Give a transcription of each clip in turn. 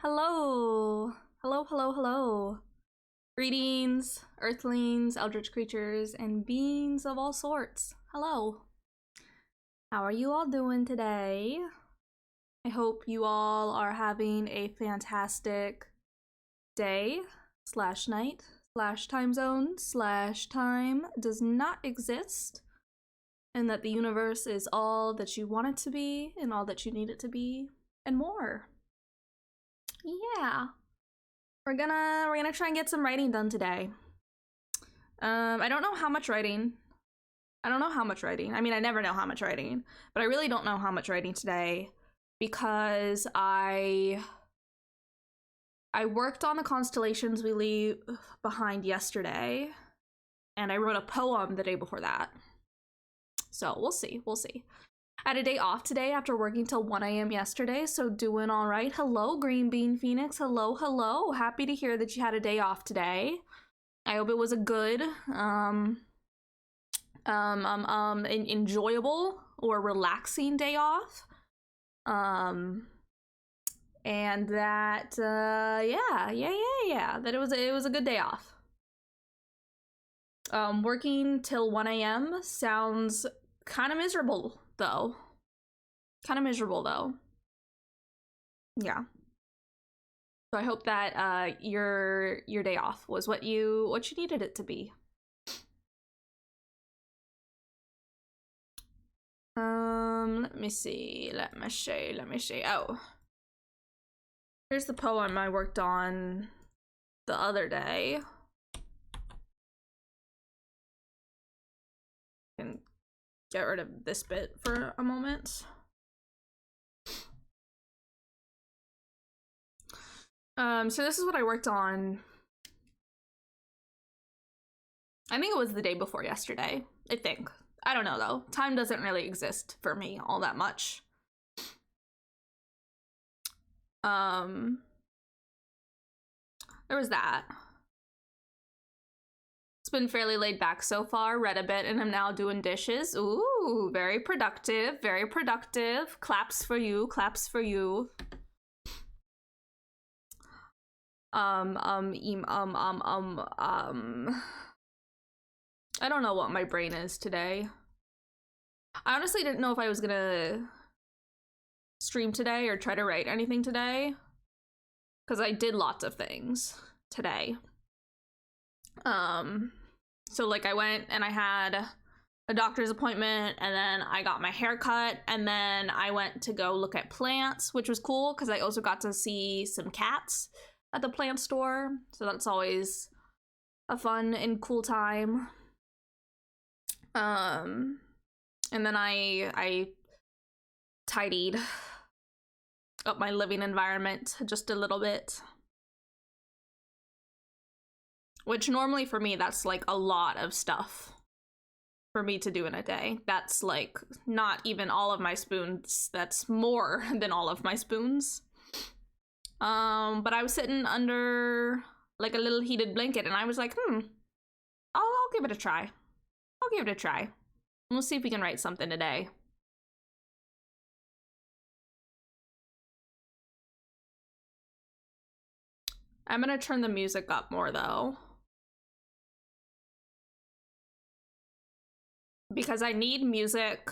Hello. Hello, hello, hello. Greetings, earthlings, eldritch creatures, and beings of all sorts. Hello. How are you all doing today? I hope you all are having a fantastic day slash night slash time zone slash time does not exist, and that the universe is all that you want it to be and all that you need it to be and more. Yeah. We're gonna try and get some writing done today. I don't know how much writing. I mean, I never know how much writing, but I really don't know how much writing today because I worked on the constellations we leave behind yesterday, and I wrote a poem the day before that. So we'll see. I had a day off today after working till 1 a.m. yesterday, so doing all right. Hello, Green Bean Phoenix. Hello. Happy to hear that you had a day off today. I hope it was a good, enjoyable or relaxing day off. And that, that it was a good day off. Working till 1 a.m. sounds kind of miserable, though. Yeah. So I hope that your day off was what you needed it to be. Let me see. Oh. Here's the poem I worked on the other day. And get rid of this bit for a moment. So this is what I worked on. I think it was the day before yesterday. I don't know though. Time doesn't really exist for me all that much. There was that. It's been fairly laid back so far. Read a bit and I'm now doing dishes. Ooh, very productive. Claps for you. I don't know what my brain is today. I honestly didn't know if I was gonna stream today or try to write anything today, because I did lots of things today. So like I went and I had a doctor's appointment, and then I got my hair cut, and then I went to go look at plants, which was cool because I also got to see some cats at the plant store, so that's always a fun and cool time. And then I tidied up my living environment just a little bit, which normally for me that's like a lot of stuff for me to do in a day. That's like not even all of my spoons, that's more than all of my spoons. But I was sitting under like a little heated blanket and I was like, I'll give it a try. We'll see if we can write something today. I'm gonna turn the music up more though, because I need music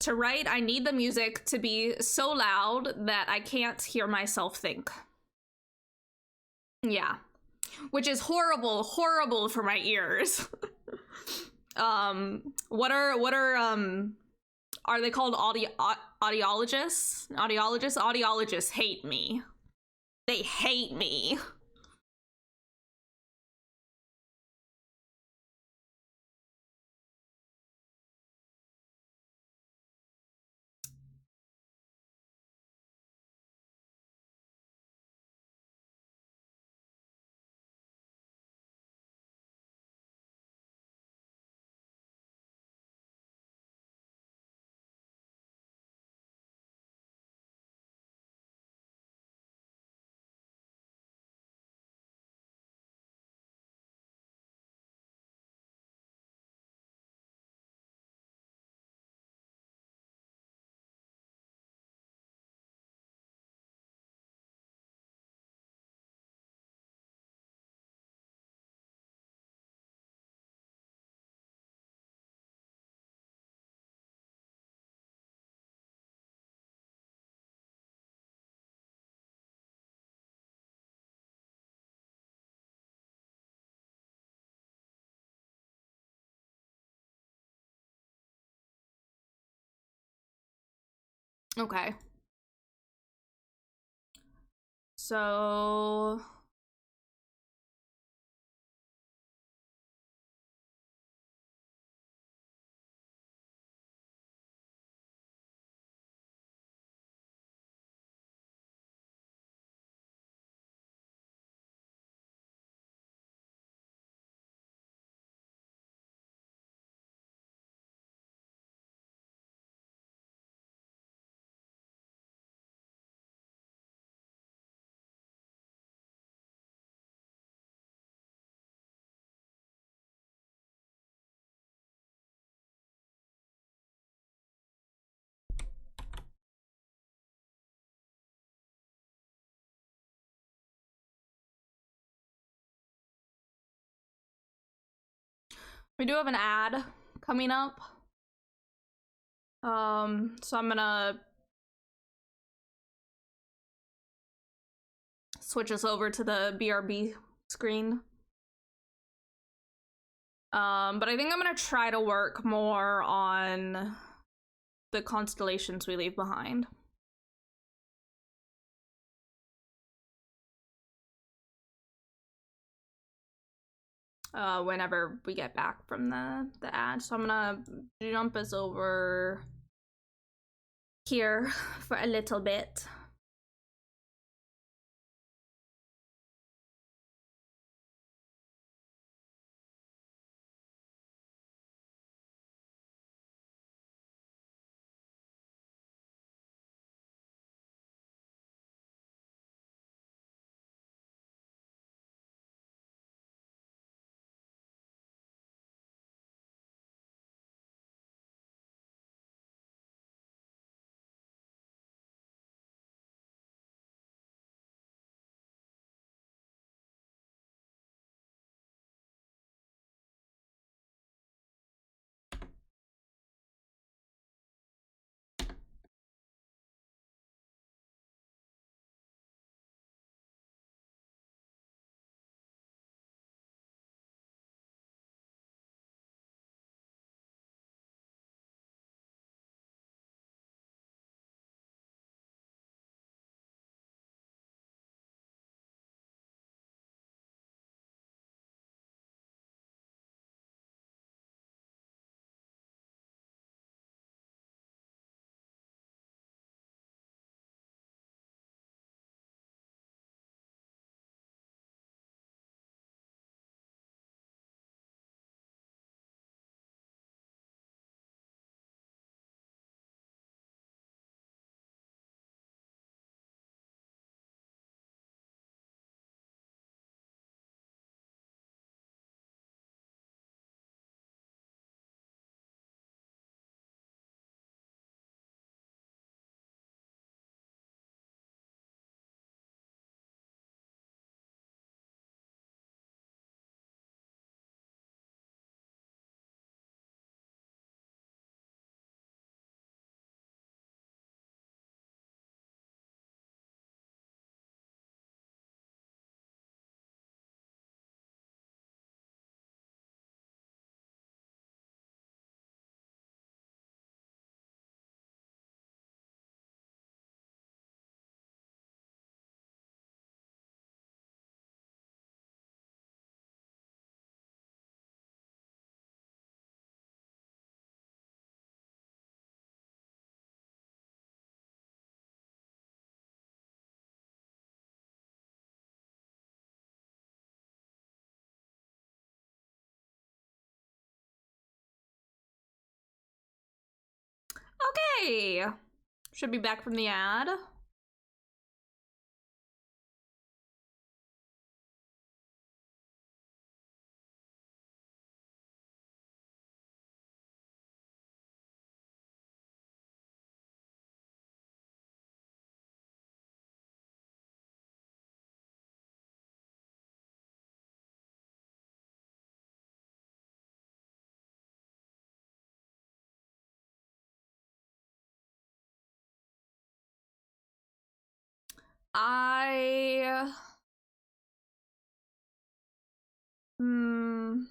to write. I need the music to be so loud that I can't hear myself think. Yeah, which is horrible for my ears. What are they called? Audiologists? Audiologists hate me. They hate me. Okay. So we do have an ad coming up. So I'm gonna switch us over to the BRB screen. But I think I'm gonna try to work more on the constellations we leave behind. Whenever we get back from the ad. So I'm gonna jump us over here for a little bit. Okay, should be back from the ad. I hmm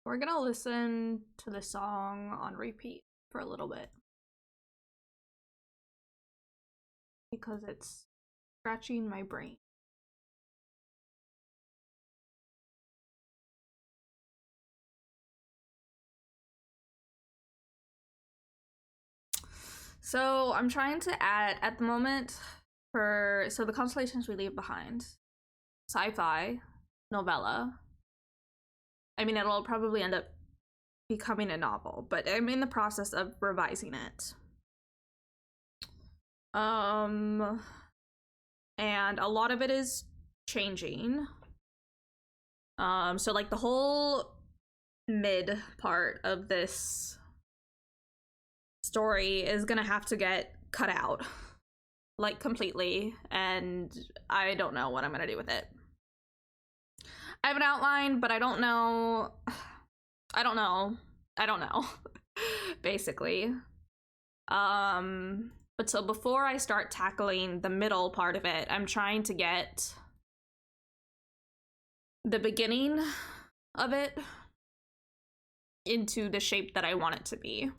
We're gonna listen to the song on repeat for a little bit because it's scratching my brain. So I'm trying to add at the moment so the constellations we leave behind, sci-fi, novella. I mean, it'll probably end up becoming a novel, but I'm in the process of revising it. And a lot of it is changing. So like the whole mid part of this story is gonna have to get cut out, like completely, and I don't know what I'm gonna do with it. I have an outline, but I don't know. Basically. But so before I start tackling the middle part of it, I'm trying to get the beginning of it into the shape that I want it to be.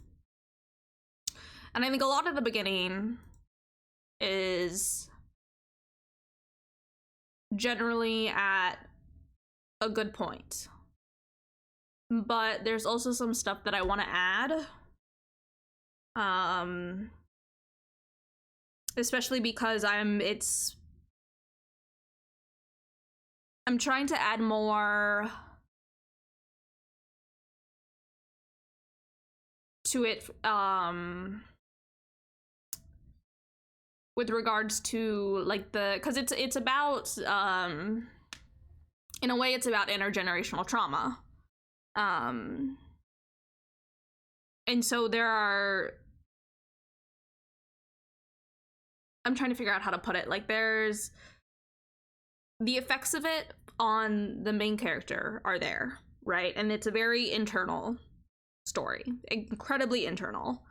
And I think a lot of the beginning is generally at a good point. But there's also some stuff that I want to add. Especially because I'm trying to add more to it, with regards to like because it's about in a way it's about intergenerational trauma. And so I'm trying to figure out how to put it. Like, there's the effects of it on the main character are there, right? And it's a very internal story, incredibly internal.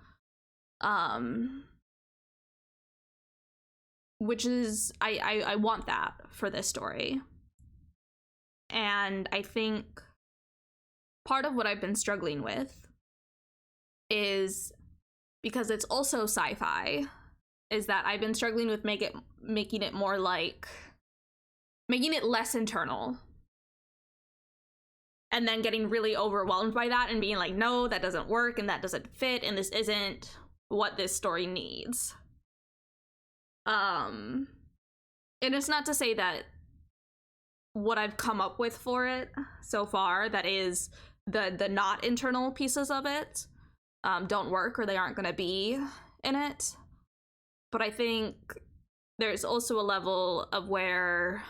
Which is, I want that for this story. And I think part of what I've been struggling with is, because it's also sci-fi, is that I've been struggling with making it more like, making it less internal. And then getting really overwhelmed by that and being like, no, that doesn't work and that doesn't fit and this isn't what this story needs. And it's not to say that what I've come up with for it so far, that is the not internal pieces of it, don't work or they aren't gonna be in it. But I think there's also a level of where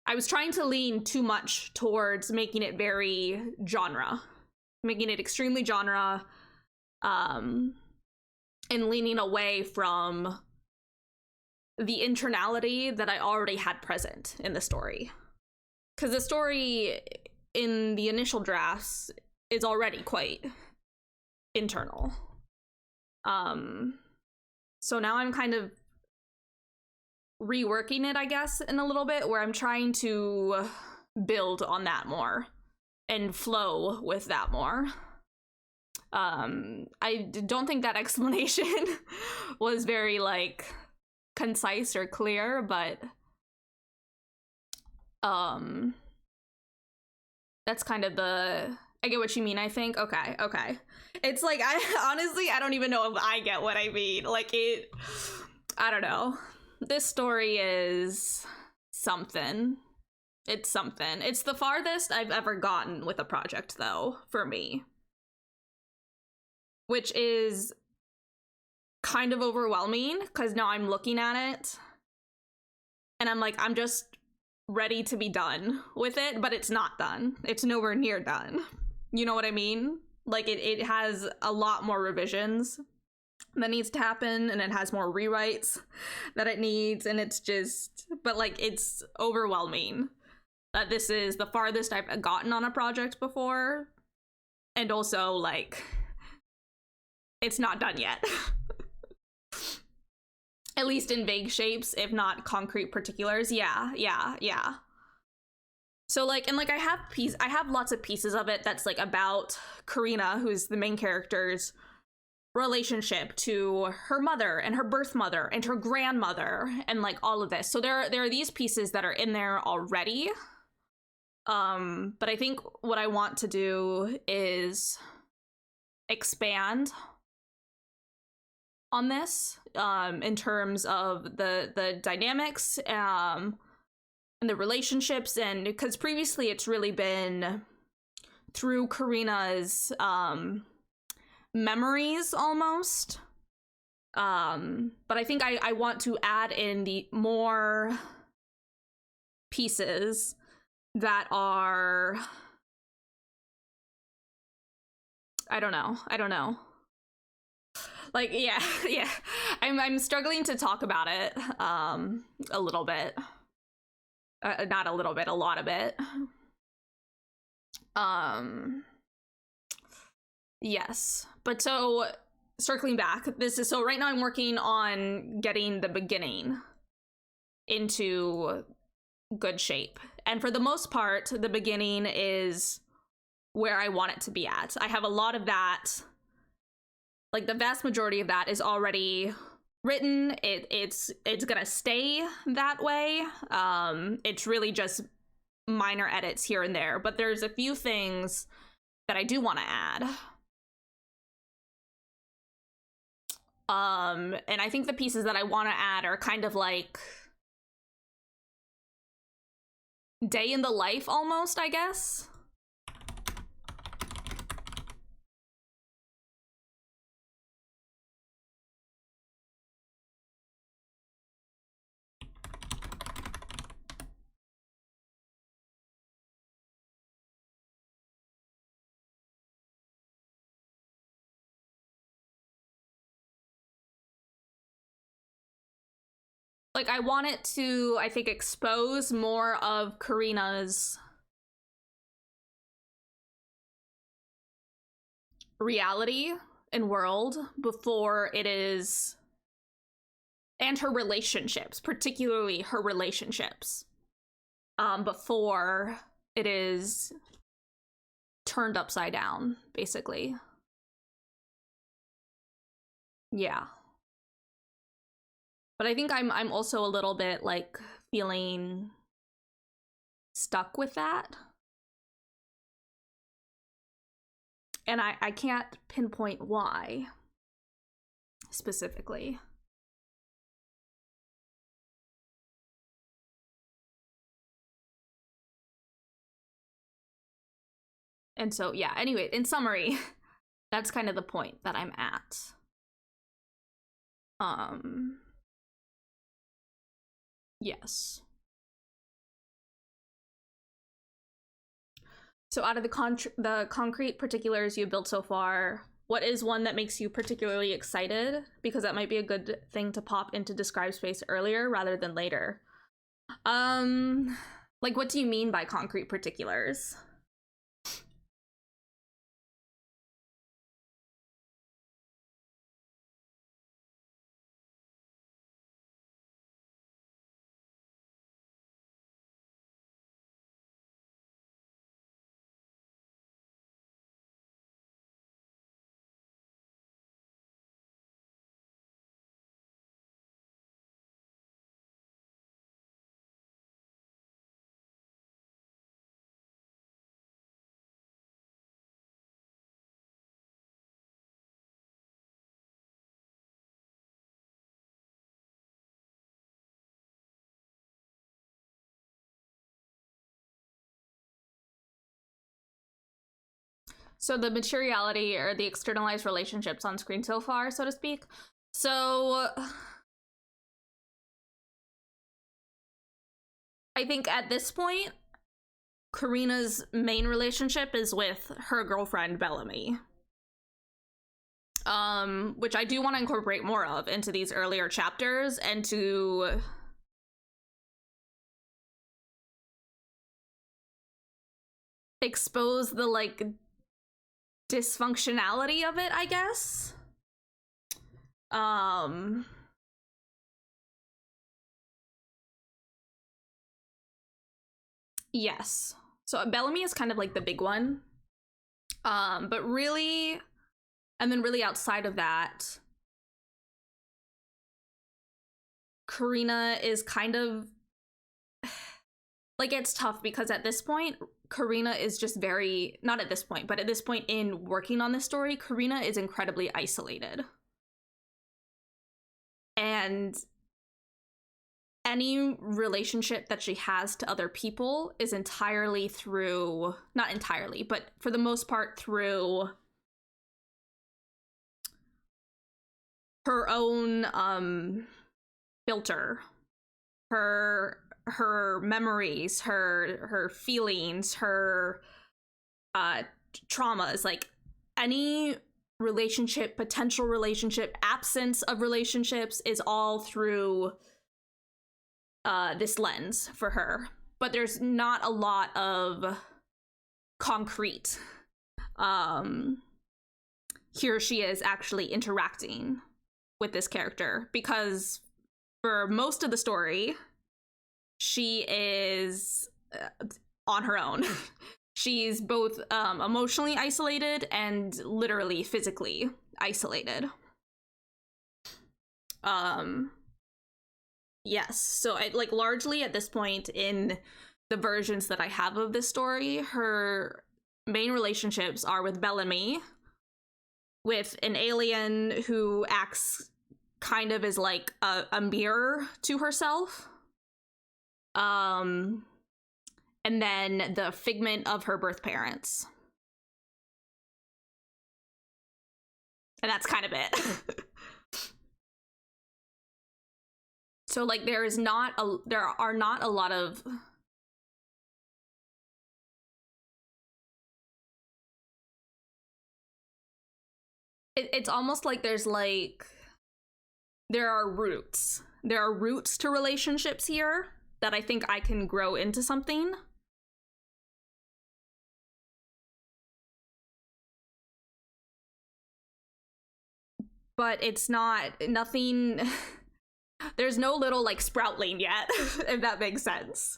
I was trying to lean too much towards making it very genre, making it extremely genre, and leaning away from the internality that I already had present in the story. Because the story in the initial drafts is already quite internal. So now I'm kind of reworking it, I guess, in a little bit, where I'm trying to build on that more and flow with that more. I don't think that explanation was very, like, concise or clear, but that's kind of I get what you mean, I think. Okay. It's like, I don't even know if I get what I mean. Like, I don't know. This story is something. It's something. It's the farthest I've ever gotten with a project, though, for me. Which is kind of overwhelming, because now I'm looking at it and I'm like, I'm just ready to be done with it, but it's not done. It's nowhere near done. You know what I mean? Like, it has a lot more revisions that needs to happen, and it has more rewrites that it needs, and it's just, but like, it's overwhelming that this is the farthest I've gotten on a project before, and also, like, it's not done yet. At least in vague shapes, if not concrete particulars. Yeah. So like, and like I have lots of pieces of it that's like about Karina, who's the main character's relationship to her mother and her birth mother and her grandmother and like all of this. So there are these pieces that are in there already. But I think what I want to do is expand on this in terms of the dynamics and the relationships, and because previously it's really been through Karina's memories almost, but I think I want to add in the more pieces that are I don't know. Like, yeah. I'm struggling to talk about it a little bit. Not a little bit, a lot of it. Yes. But so circling back, so right now I'm working on getting the beginning into good shape. And for the most part, the beginning is where I want it to be at. I have a lot of that, like the vast majority of that is already written. It's gonna stay that way. It's really just minor edits here and there, but there's a few things that I do want to add. And I think the pieces that I want to add are kind of like day in the life almost, I guess. Like, I want it to, I think, expose more of Karina's reality and world before it is, and her relationships, particularly her relationships, before it is turned upside down, basically. Yeah. But I think I'm also a little bit like feeling stuck with that. And I can't pinpoint why specifically. And so, yeah, anyway, in summary, that's kind of the point that I'm at. Yes. So out of the concrete particulars you built so far, what is one that makes you particularly excited? Because that might be a good thing to pop into describe space earlier rather than later. Like, what do you mean by concrete particulars? So the materiality or the externalized relationships on screen so far, so to speak. So I think at this point, Karina's main relationship is with her girlfriend, Bellamy. Which I do want to incorporate more of into these earlier chapters and to expose the, like, dysfunctionality of it, I guess. Yes. So Bellamy is kind of like the big one. But really, and then really outside of that, Karina is kind of like, it's tough because at this point, Karina is just very, not at this point, but at this point in working on this story, Karina is incredibly isolated. And any relationship that she has to other people is entirely through, not entirely, but for the most part through her own filter, her memories, her feelings, her traumas, like any relationship, potential relationship, absence of relationships is all through this lens for her. But there's not a lot of concrete. Here she is actually interacting with this character, because for most of the story, she is on her own. She's both emotionally isolated and literally physically isolated. Yes, so like largely at this point in the versions that I have of this story, her main relationships are with Bellamy, with an alien who acts kind of as like a mirror to herself. And then the figment of her birth parents. And that's kind of it. So like there are not a lot of it's almost like there are roots. There are roots to relationships here that I think I can grow into something. But it's nothing. There's no little like sproutling yet, if that makes sense.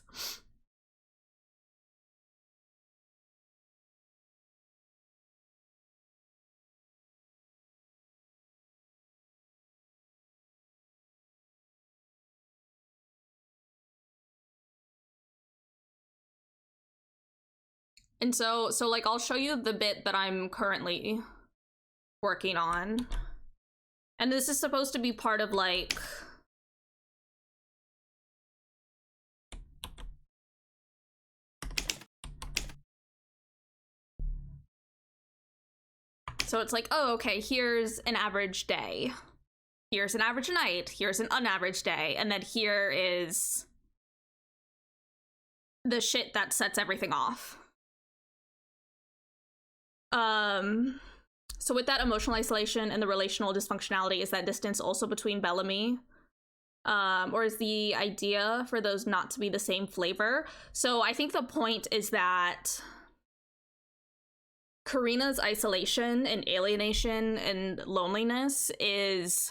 And so like I'll show you the bit that I'm currently working on. And this is supposed to be part of like so it's like, oh, okay, here's an average day. Here's an average night. Here's an unaverage day. And then here is the shit that sets everything off. So with that emotional isolation and the relational dysfunctionality, is that distance also between Bellamy? Or is the idea for those not to be the same flavor? So I think the point is that Karina's isolation and alienation and loneliness is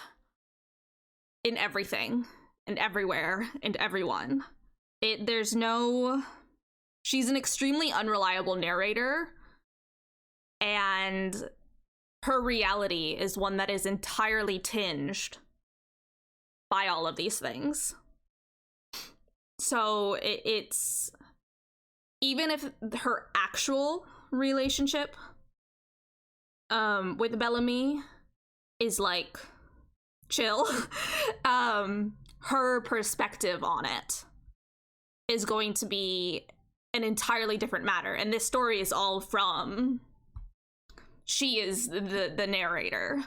in everything and everywhere and everyone. She's an extremely unreliable narrator, and her reality is one that is entirely tinged by all of these things. So it's even if her actual relationship with Bellamy is like chill, her perspective on it is going to be an entirely different matter. And this story is all from, she is the narrator.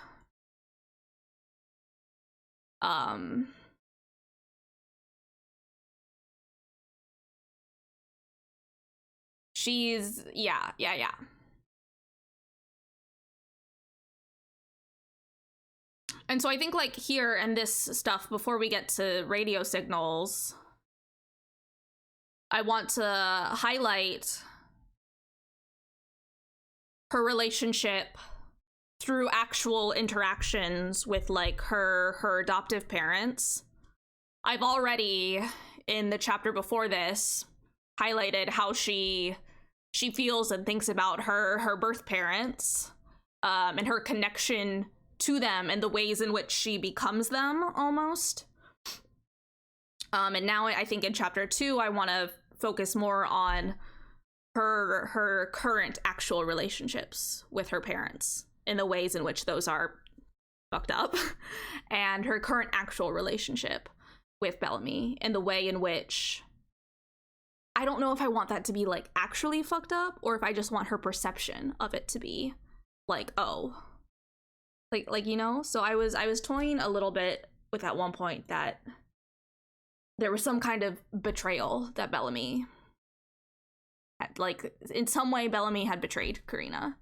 She's, yeah. And so I think like here and this stuff, before we get to radio signals, I want to highlight her relationship through actual interactions with like her adoptive parents. I've already, in the chapter before this, highlighted how she she feels and thinks about her birth parents, and her connection to them and the ways in which she becomes them almost. And now I think in chapter 2, I want to focus more on her current actual relationships with her parents and the ways in which those are fucked up, and her current actual relationship with Bellamy and the way in which I don't know if I want that to be like actually fucked up or if I just want her perception of it to be like, oh, like you know. So I was toying a little bit with at one point that there was some kind of betrayal that Bellamy had, like in some way Bellamy had betrayed Karina.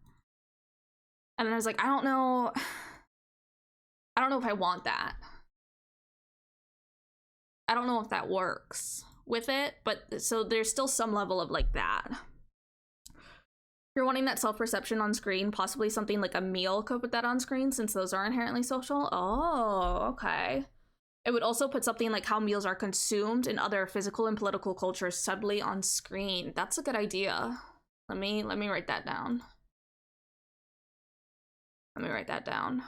And then I was like, I don't know if I want that. I don't know if that works with it, but so there's still some level of like that. You're wanting that self-perception on screen, possibly something like a meal could put that on screen since those are inherently social. Oh, okay. It would also put something like how meals are consumed in other physical and political cultures subtly on screen. That's a good idea. Let me write that down. Let me write that down.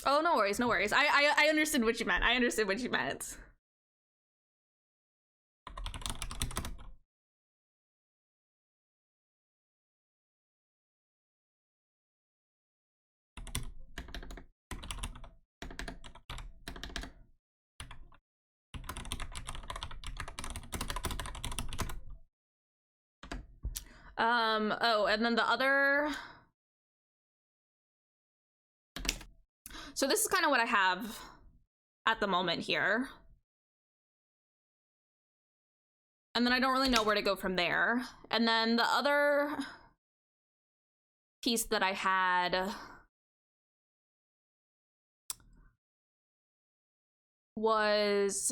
Oh, no worries, no worries. I understood what you meant. I understood what you meant. Oh, and then the other... So this is kind of what I have at the moment here. And then I don't really know where to go from there. And then the other piece that I had was...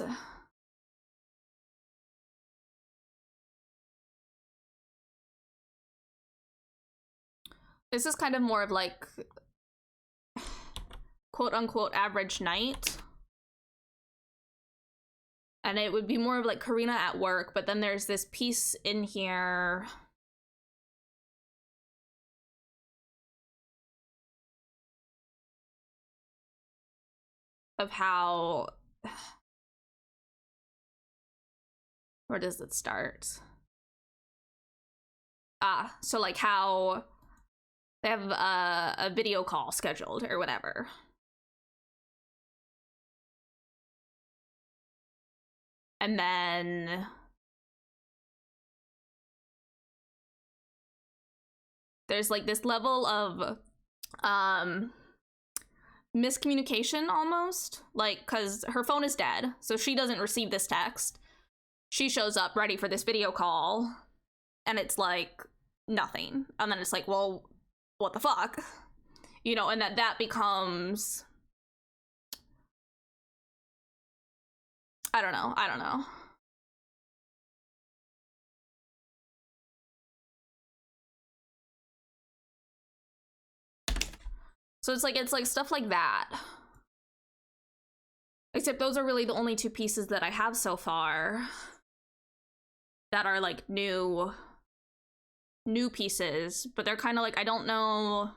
This is kind of more of like quote unquote average night. And it would be more of like Karina at work, but then there's this piece in here of how... Where does it start? So like how they have a video call scheduled or whatever. And then there's like this level of miscommunication almost, like, because her phone is dead, so she doesn't receive this text. She shows up ready for this video call and it's like nothing, and then it's like, well, what the fuck, you know? And that becomes, I don't know. So it's like stuff like that. Except those are really the only two pieces that I have so far that are like new pieces, but they're kind of like, I don't know.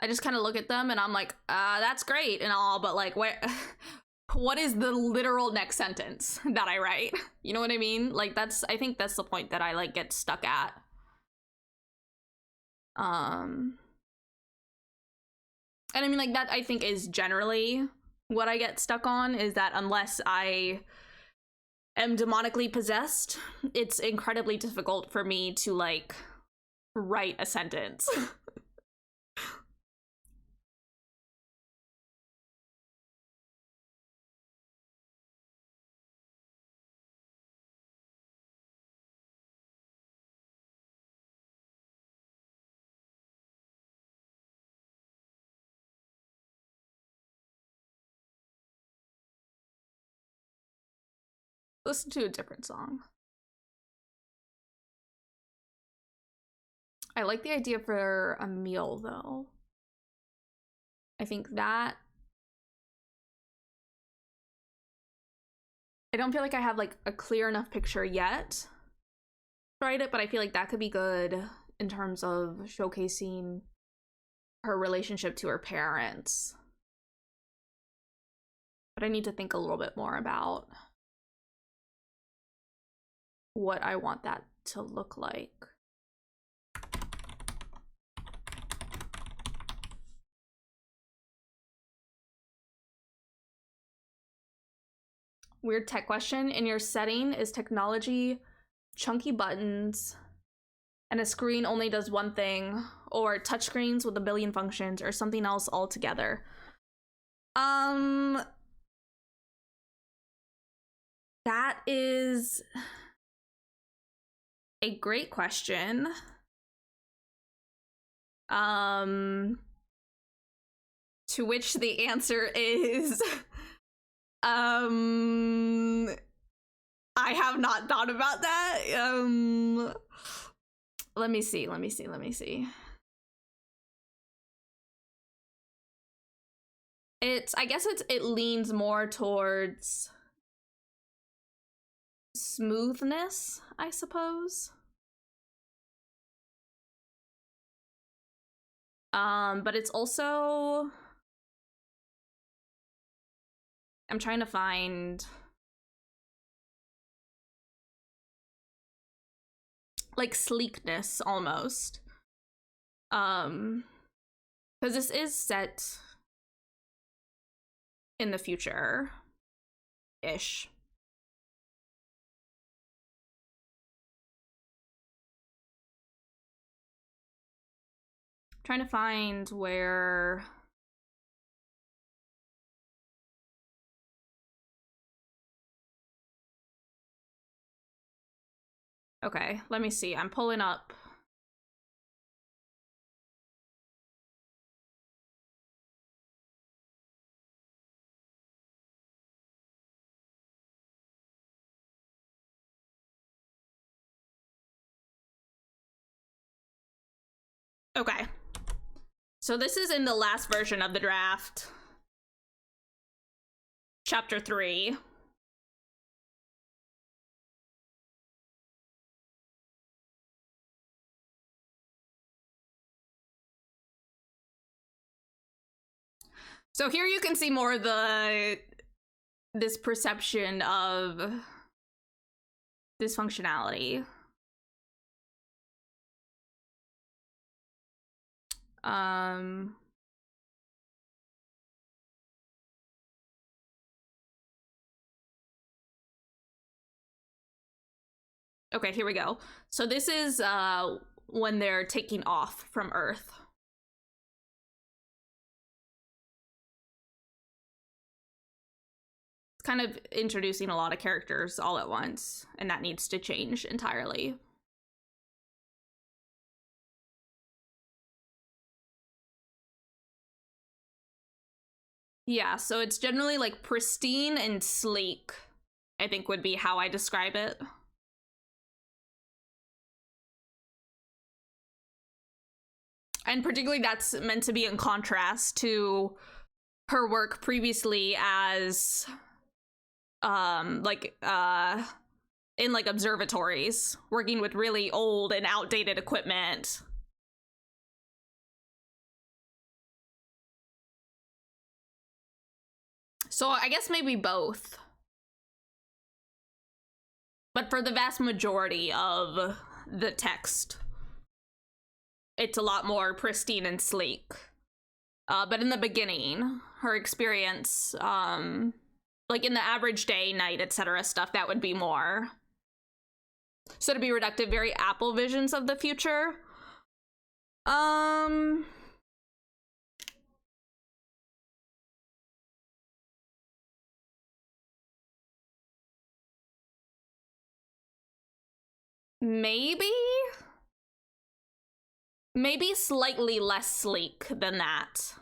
I just kind of look at them and I'm like, that's great and all, but like, what is the literal next sentence that I write? You know what I mean? Like, I think that's the point that I like get stuck at. And I mean, like, that I think is generally what I get stuck on, is that unless I am demonically possessed, it's incredibly difficult for me to like write a sentence. Listen to a different song. I like the idea for a meal, though. I think that... I don't feel like I have, like, a clear enough picture yet to write it, but I feel like that could be good in terms of showcasing her relationship to her parents. But I need to think a little bit more about what I want that to look like. Weird tech question. In your setting, is technology chunky buttons and a screen only does one thing, or touchscreens with a billion functions, or something else altogether? That is a great question. To which the answer is I have not thought about that. Let me see. I guess it leans more towards smoothness, I suppose. But it's also... I'm trying to find... like sleekness, almost. Because this is set in the future-ish. Trying to find where... Okay, let me see. I'm pulling up. Okay. So this is in the last version of the draft. Chapter 3. So here you can see more of this perception of dysfunctionality. Okay, here we go. So this is when they're taking off from Earth. It's kind of introducing a lot of characters all at once, and that needs to change entirely. Yeah, so it's generally like pristine and sleek, I think would be how I describe it. And particularly that's meant to be in contrast to her work previously as in like observatories, working with really old and outdated equipment. So I guess maybe both. But for the vast majority of the text, it's a lot more pristine and sleek. But in the beginning, her experience, like in the average day, night, etc. stuff, that would be more. So to be reductive, very Apple visions of the future. Maybe slightly less sleek than that.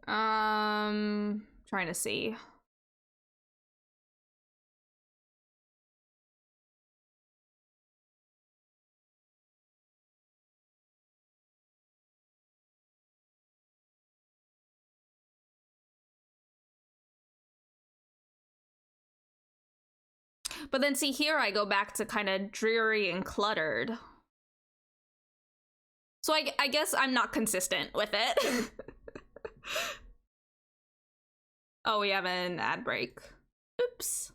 Trying to see. But then see here, I go back to kind of dreary and cluttered. So I guess I'm not consistent with it. Oh, we have an ad break. Oops.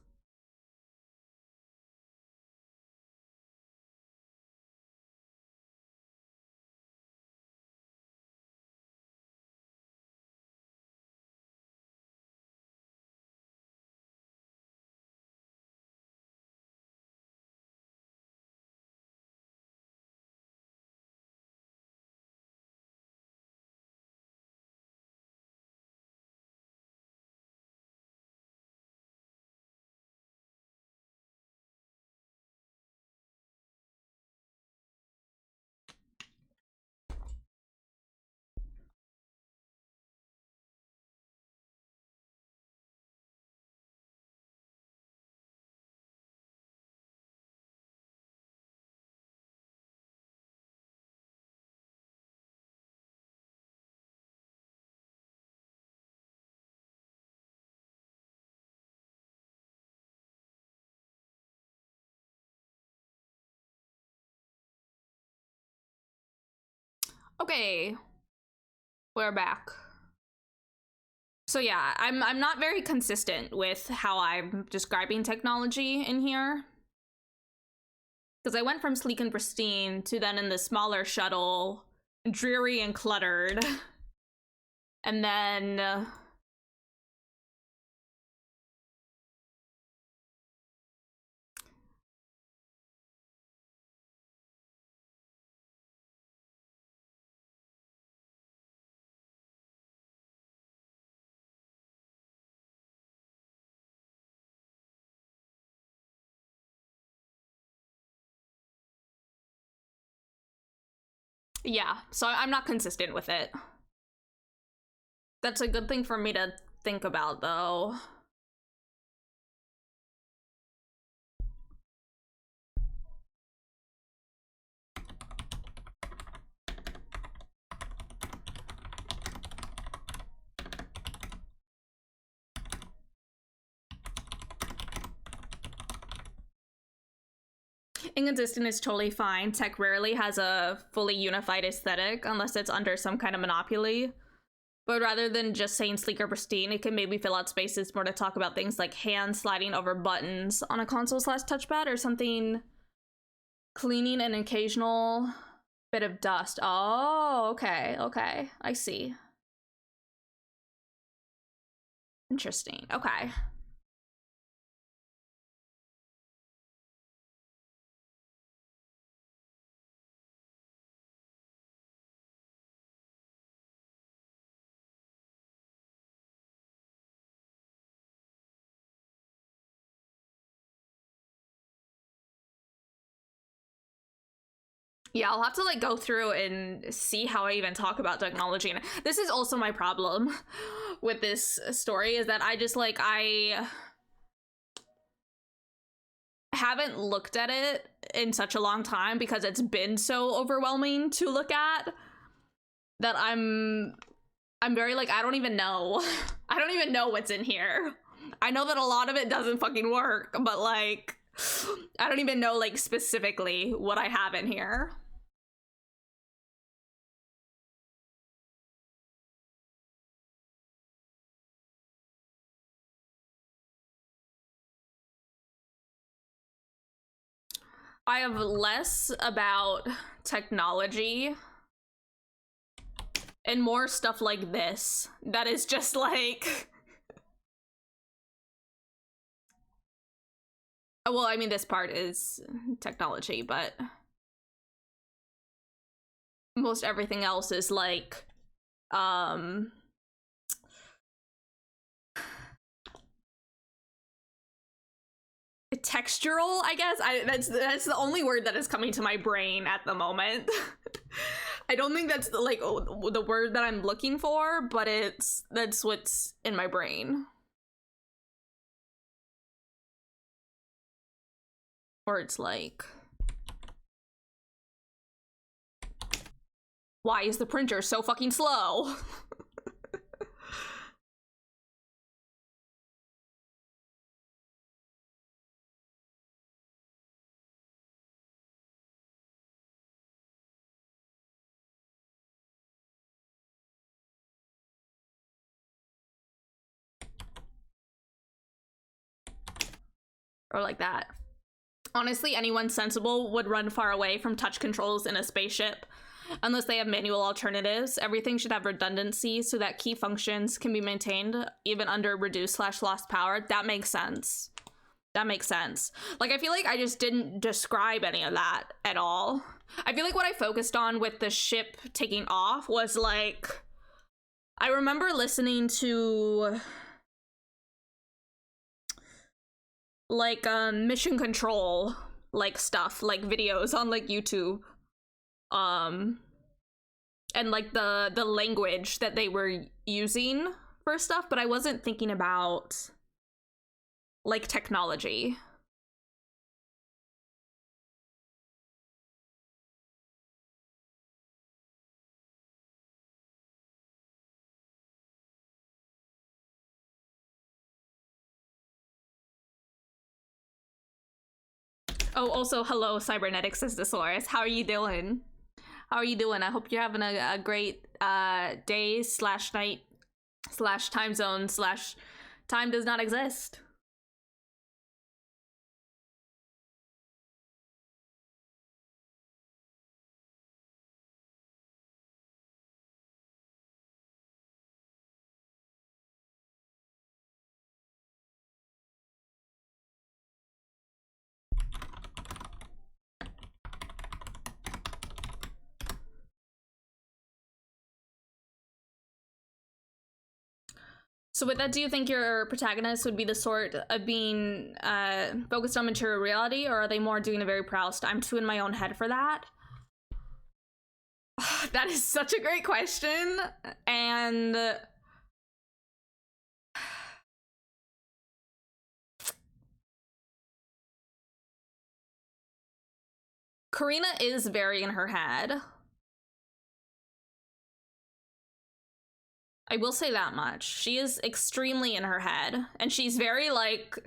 Okay, we're back. So yeah, I'm not very consistent with how I'm describing technology in here. Because I went from sleek and pristine to then in the smaller shuttle, dreary and cluttered. And then... yeah, so I'm not consistent with it. That's a good thing for me to think about, though. Inconsistent is totally fine. Tech rarely has a fully unified aesthetic unless it's under some kind of monopoly. But rather than just saying sleek or pristine, it can maybe fill out spaces more to talk about things like hands sliding over buttons on a console/touchpad or something cleaning an occasional bit of dust. Oh, okay, okay. I see. Interesting. Okay. Yeah, I'll have to like go through and see how I even talk about technology. And this is also my problem with this story, is that I just like, I haven't looked at it in such a long time because it's been so overwhelming to look at that I'm very like, I don't even know. I don't even know what's in here. I know that a lot of it doesn't fucking work, but like, I don't even know like specifically what I have in here. I have less about technology and more stuff like this that is just like, well, I mean, this part is technology, but most everything else is like textural, I guess. That's the only word that is coming to my brain at the moment. I don't think that's the word that I'm looking for, but that's what's in my brain. Or it's like, why is the printer so fucking slow? Or like that. Honestly, anyone sensible would run far away from touch controls in a spaceship. Unless they have manual alternatives, everything should have redundancy so that key functions can be maintained even under reduced/lost power. That makes sense. That makes sense. Like, I feel like I just didn't describe any of that at all. I feel like what I focused on with the ship taking off was like, I remember listening to like mission control like stuff, like videos on like YouTube, and like the language that they were using for stuff, but I wasn't thinking about like technology. Oh, also, hello, Cybernetics, says Dolores. How are you doing? How are you doing? I hope you're having a great day/night/time zone/time does not exist. So with that, do you think your protagonist would be the sort of being focused on material reality, or are they more doing a very Proust? I'm too in my own head for that. That is such a great question, and Karina is very in her head. I will say that much. She is extremely in her head, and she's very like,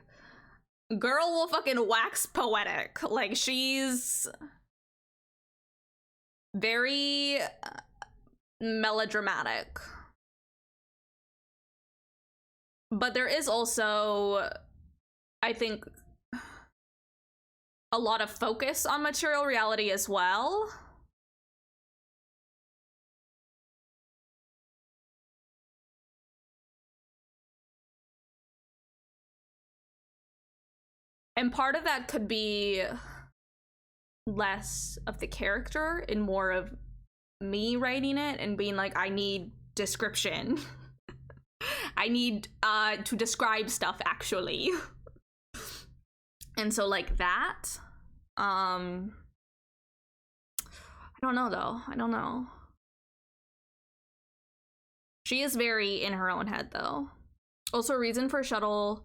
girl will fucking wax poetic. Like, she's very melodramatic. But there is also, I think, a lot of focus on material reality as well. And part of that could be less of the character and more of me writing it and being like, I need description. I need to describe stuff actually. And so like that, I don't know though. I don't know. She is very in her own head though. Also, reason for shuttle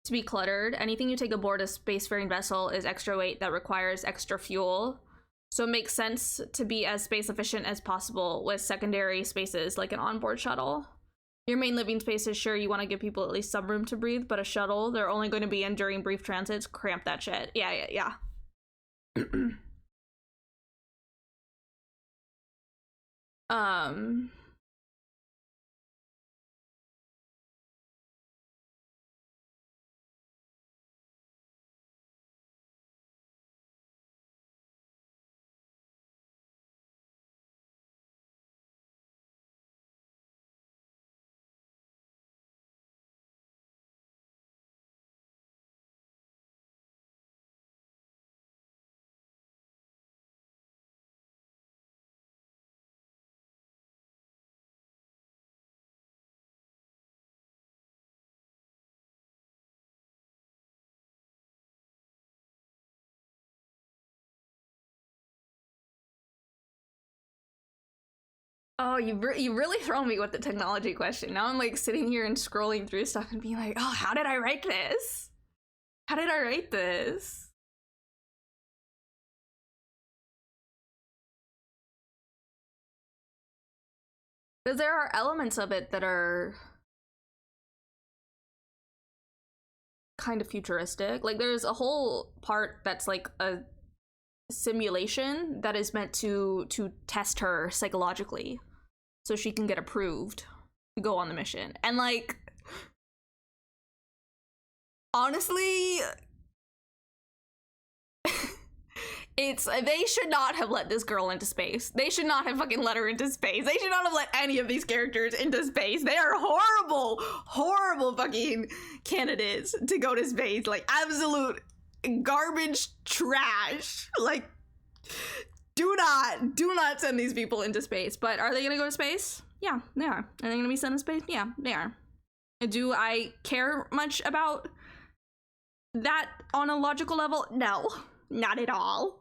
to be cluttered. Anything you take aboard a spacefaring vessel is extra weight that requires extra fuel. So it makes sense to be as space efficient as possible with secondary spaces like an onboard shuttle. Your main living space is sure you want to give people at least some room to breathe, but a shuttle, they're only going to be in during brief transits. Cramp that shit. Yeah. Oh, you really throw me with the technology question. Now I'm like sitting here and scrolling through stuff and being like, oh, how did I write this? How did I write this? Because there are elements of it that are kind of futuristic. Like there's a whole part that's like a simulation that is meant to test her psychologically so she can get approved to go on the mission. And like honestly, they should not have let this girl into space. They should not have fucking let her into space. They should not have let any of these characters into space. They are horrible, horrible fucking candidates to go to space. Like absolute garbage trash. Like do not send these people into space. But are they gonna go to space? Yeah, they are. Are they gonna be sent in space? Yeah, they are. Do I care much about that on a logical level? No, not at all.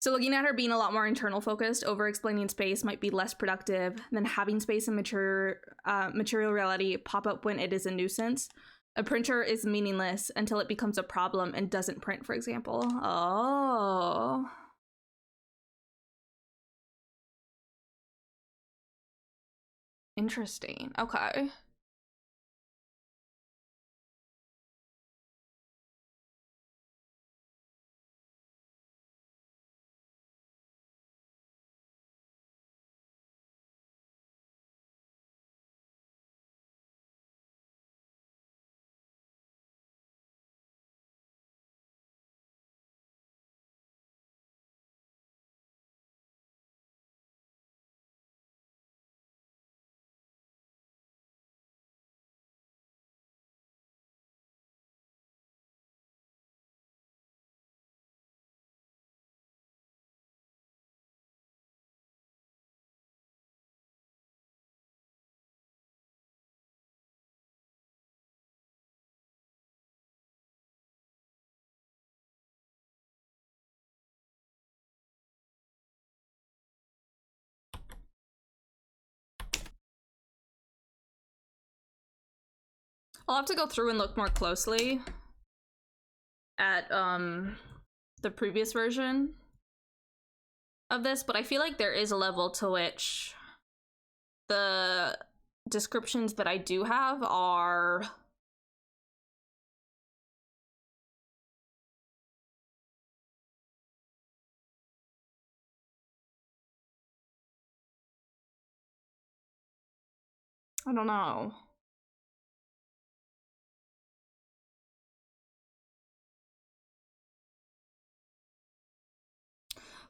So looking at her being a lot more internal focused, over explaining space might be less productive than having space and material reality pop up when it is a nuisance. A printer is meaningless until it becomes a problem and doesn't print, for example. Oh. Interesting. Okay. I'll have to go through and look more closely at the previous version of this, but I feel like there is a level to which the descriptions that I do have are I don't know.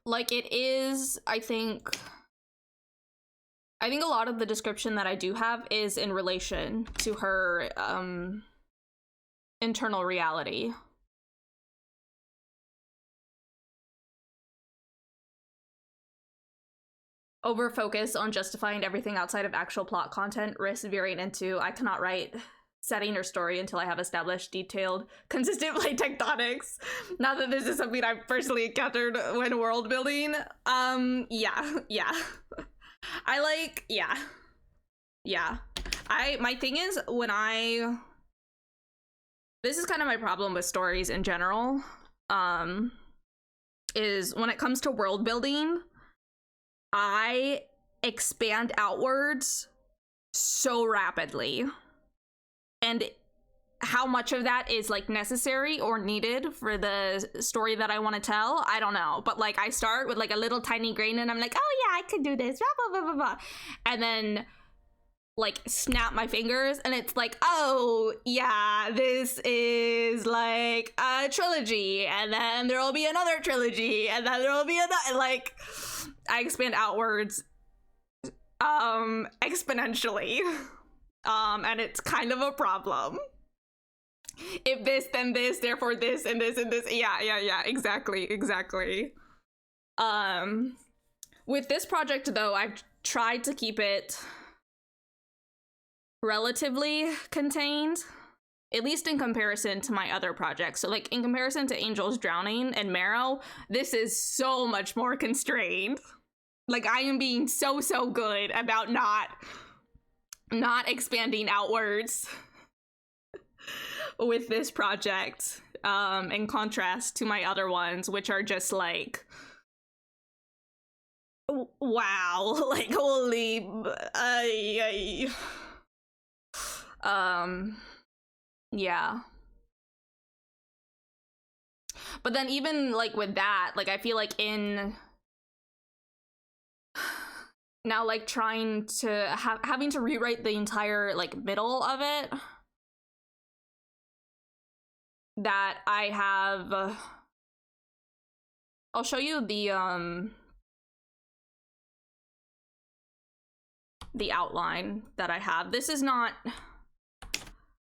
Like it is, I think a lot of the description that I do have is in relation to her internal reality. Over focus on justifying everything outside of actual plot content risks veering into I cannot write setting or story until I have established detailed, consistent plate tectonics. Not that this is something I've personally encountered when world building. Yeah. I like, yeah. My thing is this is kind of my problem with stories in general, is when it comes to world building, I expand outwards so rapidly. And how much of that is like necessary or needed for the story that I want to tell, I don't know. But like I start with like a little tiny grain and I'm like, oh yeah, I could do this, blah, blah, blah, blah, blah. And then like snap my fingers and it's like, oh yeah, this is like a trilogy, and then there will be another trilogy, and then there will be another, like I expand outwards exponentially. And it's kind of a problem. If this, then this, therefore this, and this, and this. Yeah, exactly. With this project, though, I've tried to keep it relatively contained, at least in comparison to my other projects. So, like, in comparison to Angels Drowning and Marrow, this is so much more constrained. Like, I am being so good about not expanding outwards with this project, in contrast to my other ones, which are just like, wow, like, holy, yeah. But then even like with that, like, I feel like in now, like, trying to having to rewrite the entire like middle of it, that I have, I'll show you the outline that I have. This is not,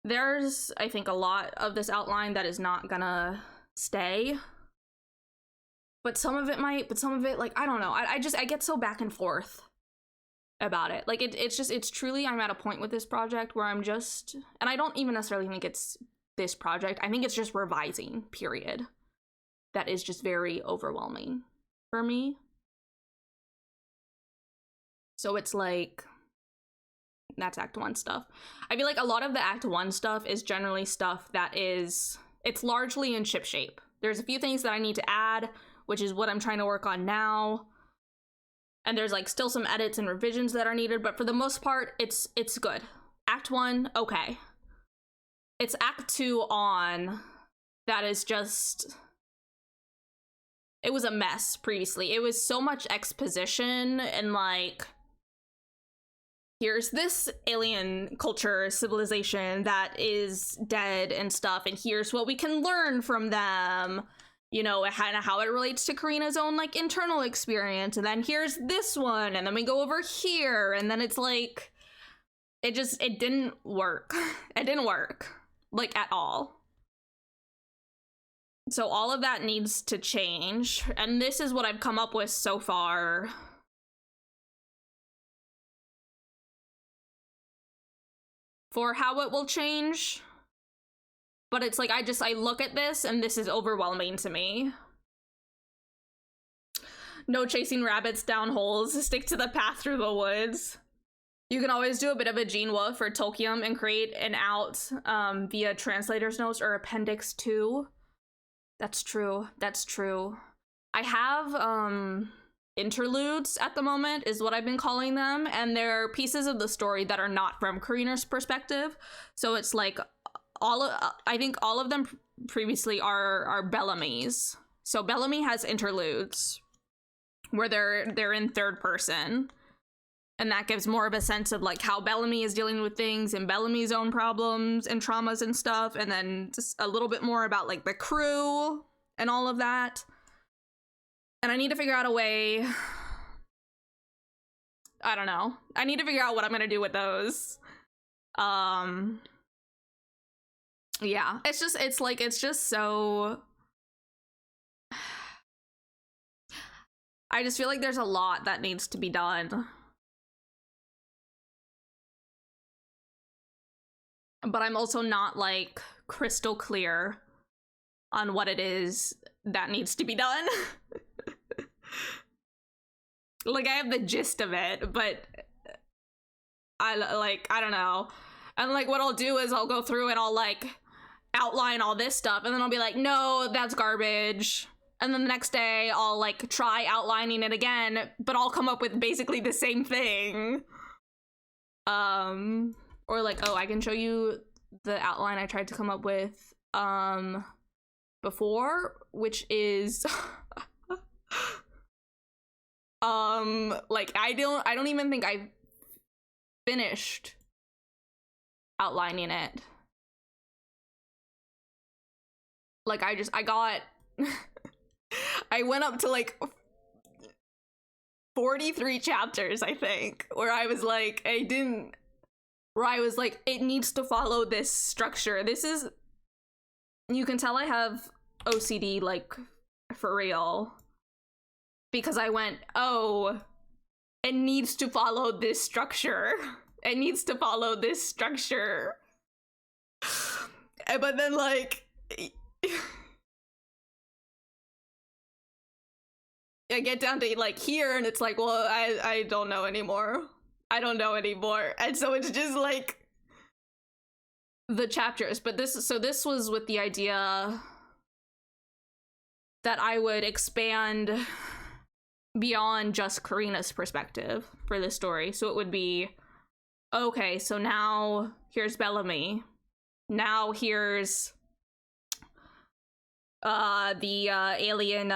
there's, I think, a lot of this outline that is not gonna stay, but some of it might, but some of it, like, I don't know, I get so back and forth about it. Like, it's truly, I'm at a point with this project where I'm just, and I don't even necessarily think it's this project, I think it's just revising, period, that is just very overwhelming for me. So it's like, that's Act 1 stuff. I feel like a lot of the Act 1 stuff is generally stuff that is, it's largely in ship shape. There's a few things that I need to add, which is what I'm trying to work on now. And there's like still some edits and revisions that are needed, but for the most part, it's good. Act 1, okay. It's Act 2 on that is just, it was a mess previously. It was so much exposition and like, here's this alien culture civilization that is dead and stuff, and here's what we can learn from them, you know, how it relates to Karina's own like internal experience, and then here's this one, and then we go over here, and then it's like, it didn't work. It didn't work, like, at all. So all of that needs to change, and this is what I've come up with so far. For how it will change. But it's like, I look at this and this is overwhelming to me. No chasing rabbits down holes, stick to the path through the woods. You can always do a bit of a Jinhua for Tokyo and create an out via translator's notes or appendix 2. That's true, that's true. I have interludes at the moment, is what I've been calling them, and they're pieces of the story that are not from Karina's perspective. So it's like I think all of them previously are Bellamy's. So Bellamy has interludes where they're in third person, and that gives more of a sense of like how Bellamy is dealing with things and Bellamy's own problems and traumas and stuff, and then just a little bit more about like the crew and all of that. And I need to figure out a way, I don't know. I need to figure out what I'm gonna do with those. Yeah, it's just so, I just feel like there's a lot that needs to be done. But I'm also not like crystal clear on what it is that needs to be done. Like, I have the gist of it, but I don't know. And like, what I'll do is I'll go through and I'll like outline all this stuff, and then I'll be like, no, that's garbage. And then the next day I'll like try outlining it again, but I'll come up with basically the same thing. Or like, oh, I can show you the outline I tried to come up with before, which is like, I don't even think I finished outlining it. Like, I got I went up to like 43 chapters, I think, where I was like, it needs to follow this structure. This is, you can tell I have OCD, like, for real, because I went, oh, it needs to follow this structure. It needs to follow this structure. But then, like, I get down to like here and it's like, well, I don't know anymore. I don't know anymore. And so it's just like the chapters. But this was with the idea that I would expand beyond just Karina's perspective for this story. So it would be, okay, so now here's Bellamy. Now here's the alien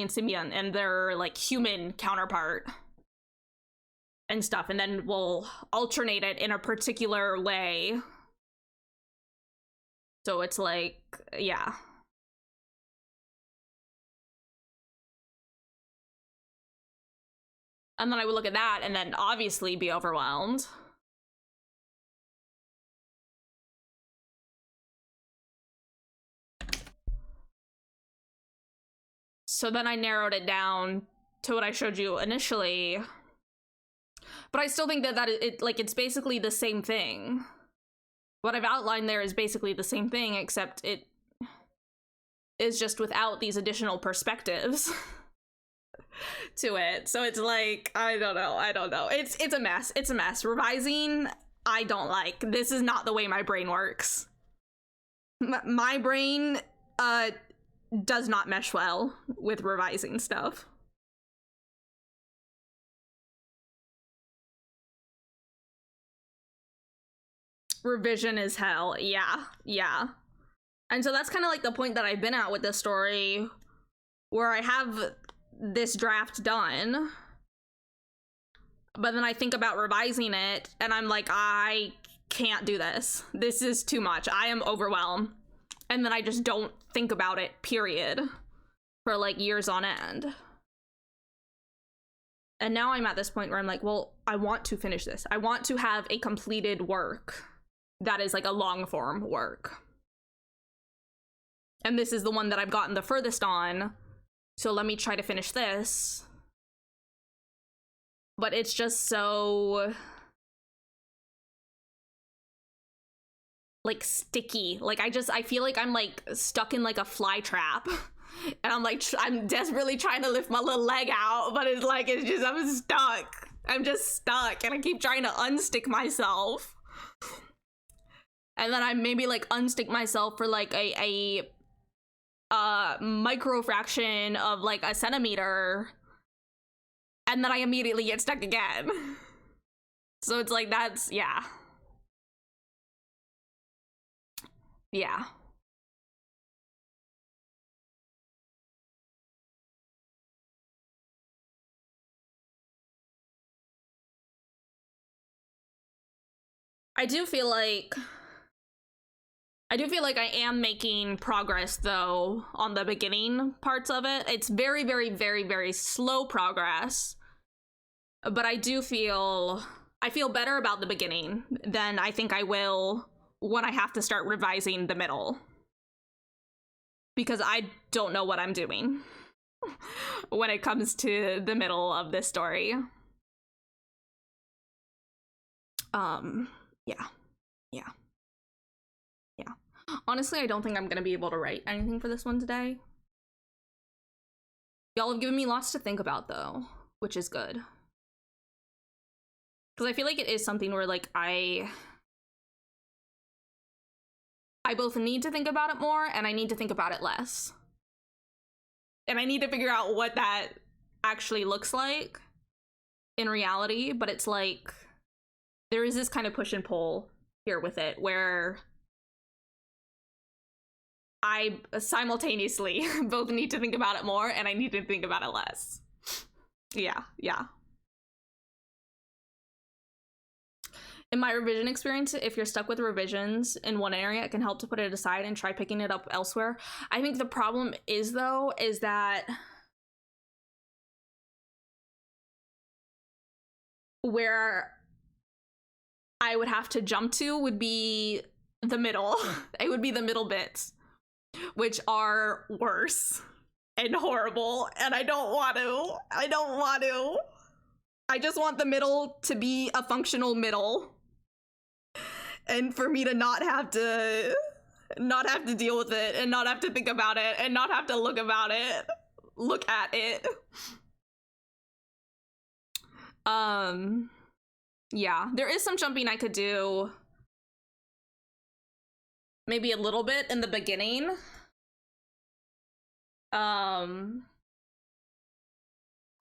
symbiont and their like human counterpart and stuff, and then we'll alternate it in a particular way. So it's like, yeah. And then I would look at that and then obviously be overwhelmed. So then I narrowed it down to what I showed you initially. But I still think that it's basically the same thing. What I've outlined there is basically the same thing, except it is just without these additional perspectives to it. So it's like, I don't know. It's a mess. It's a mess. Revising, I don't like. This is not the way my brain works. My brain does not mesh well with revising stuff. Revision is hell. Yeah. And so that's kind of like the point that I've been at with this story, where I have this draft done, but then I think about revising it and I'm like, I can't do this. This is too much. I am overwhelmed. And then I just don't think about it, period, for like years on end. And now I'm at this point where I'm like, well, I want to finish this. I want to have a completed work that is like a long form work. And this is the one that I've gotten the furthest on. So let me try to finish this. But it's just so like sticky. Like I feel like I'm like stuck in like a fly trap. And I'm desperately trying to lift my little leg out, but it's like, I'm stuck. I'm just stuck and I keep trying to unstick myself. And then I maybe like unstick myself for like a microfraction of like a centimeter, and then I immediately get stuck again. So it's like, that's, yeah. I do feel like I am making progress though on the beginning parts of it. It's very, very, very, very slow progress. But I feel better about the beginning than I think I will when I have to start revising the middle. Because I don't know what I'm doing when it comes to the middle of this story. Yeah. Honestly, I don't think I'm gonna be able to write anything for this one today. Y'all have given me lots to think about though, which is good. Because I feel like it is something where like I both need to think about it more and I need to think about it less. And I need to figure out what that actually looks like in reality, but it's like there is this kind of push and pull here with it where I simultaneously both need to think about it more and I need to think about it less. Yeah. In my revision experience, if you're stuck with revisions in one area, it can help to put it aside and try picking it up elsewhere. I think the problem is that where I would have to jump to would be the middle. It would be the middle bits, which are worse and horrible, and I don't want to. I just want the middle to be a functional middle. and for me to not have to deal with it and not have to think about it and not have to look at it. Yeah, there is some jumping I could do. Maybe a little bit in the beginning. But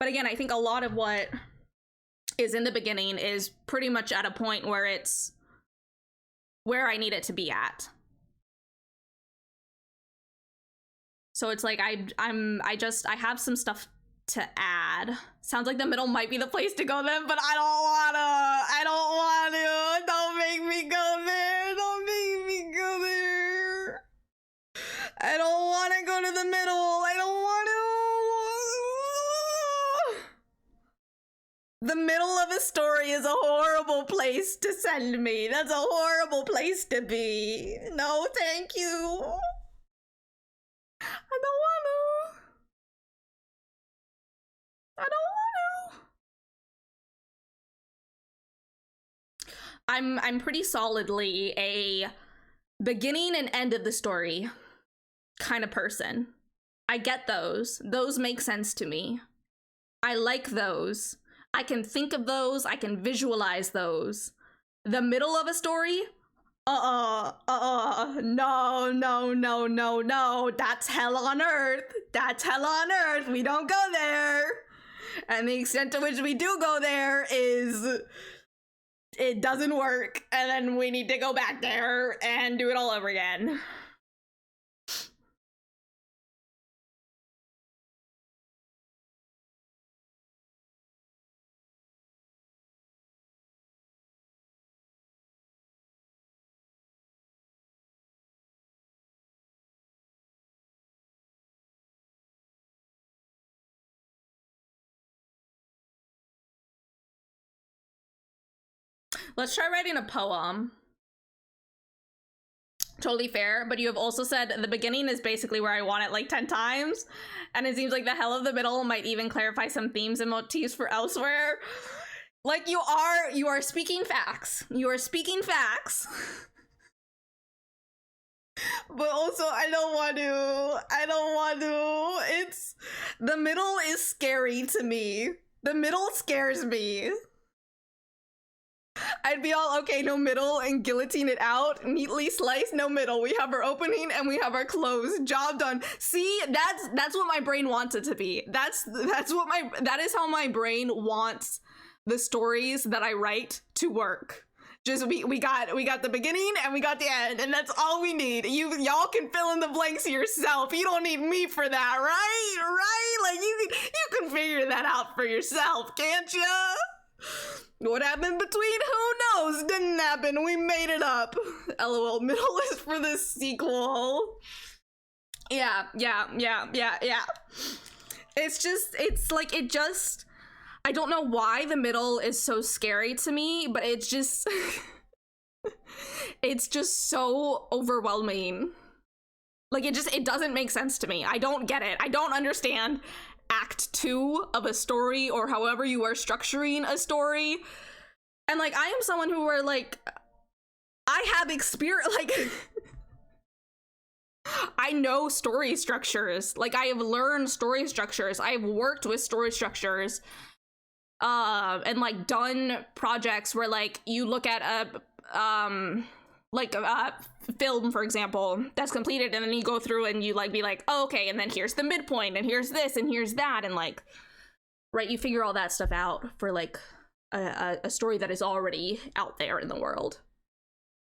again, I think a lot of what is in the beginning is pretty much at a point where it's where I need it to be at. So it's like I have some stuff to add. Sounds like the middle might be the place to go then, but I don't want to. Don't make me go there. Don't make me go there. I don't want to go to the middle. I don't want to. The middle of a story is a horrible place to send me. That's a horrible place to be. No, thank you. I don't want to. I don't want to. I'm pretty solidly a beginning and end of the story kind of person. I get those. Those make sense to me. I like those. I can think of those. I can visualize those. The middle of a story? No. That's hell on earth. That's hell on earth. We don't go there. And the extent to which we do go there is it doesn't work. And then we need to go back there and do it all over again. Let's try writing a poem. Totally fair, but you have also said the beginning is basically where I want it like 10 times, and it seems like the hell of the middle might even clarify some themes and motifs for elsewhere. Like you are speaking facts. You are speaking facts. But also I don't want to. It's the middle is scary to me. The middle scares me. I'd be all, okay, no middle, and guillotine it out, neatly sliced, no middle. We have our opening and we have our close. Job done. See, that's what my brain wants it to be. That is how my brain wants the stories that I write to work. Just we got the beginning and we got the end, and that's all we need. Y'all can fill in the blanks yourself. You don't need me for that, right? Like you can figure that out for yourself, can't you? What happened between? Who knows? Didn't happen. We made it up. LOL. Middle is for the sequel. Yeah. It's like, I don't know why the middle is so scary to me, but it's just so overwhelming. Like it doesn't make sense to me. I don't get it. I don't understand act 2 of a story, or however you are structuring a story. And like I am someone who are like, I have experience, like I know story structures. Like I have learned story structures. I have worked with story structures and like done projects where like you look at a film, for example, that's completed, and then you go through and you like be like, oh, okay, and then here's the midpoint, and here's this, and here's that, and like, right, you figure all that stuff out for like a story that is already out there in the world,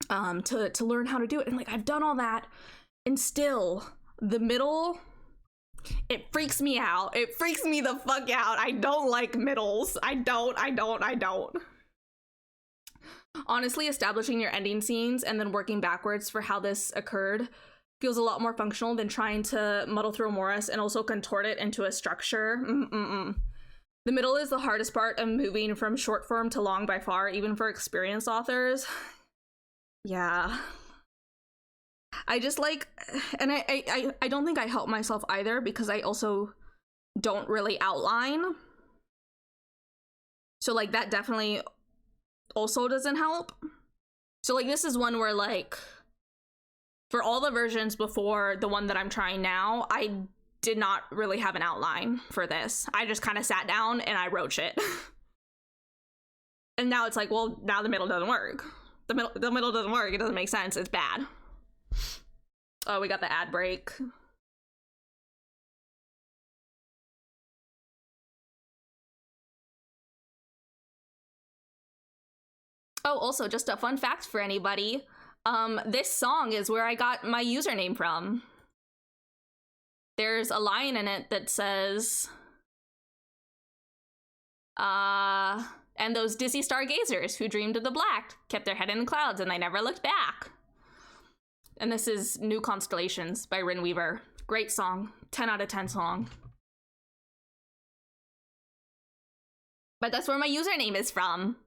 to learn how to do it. And like I've done all that, and still the middle, it freaks me out. It freaks me the fuck out. I don't like middles. I don't. Honestly, establishing your ending scenes and then working backwards for how this occurred feels a lot more functional than trying to muddle through a morass and also contort it into a structure. The middle is the hardest part of moving from short form to long by far, even for experienced authors. Yeah. I just like, and I don't think I help myself either, because I also don't really outline. So like that definitely also doesn't help. So like this is one where like for all the versions before the one that I'm trying now, I did not really have an outline for this. I just kind of sat down and I wrote shit. And now it's like, well, now the middle doesn't work. The middle doesn't work. It doesn't make sense. It's bad. Oh, we got the ad break. Oh, also, just a fun fact for anybody. This song is where I got my username from. There's a line in it that says, and those dizzy stargazers who dreamed of the black kept their head in the clouds and they never looked back. And this is New Constellations by Rin Weaver. Great song. 10 out of 10 song. But that's where my username is from.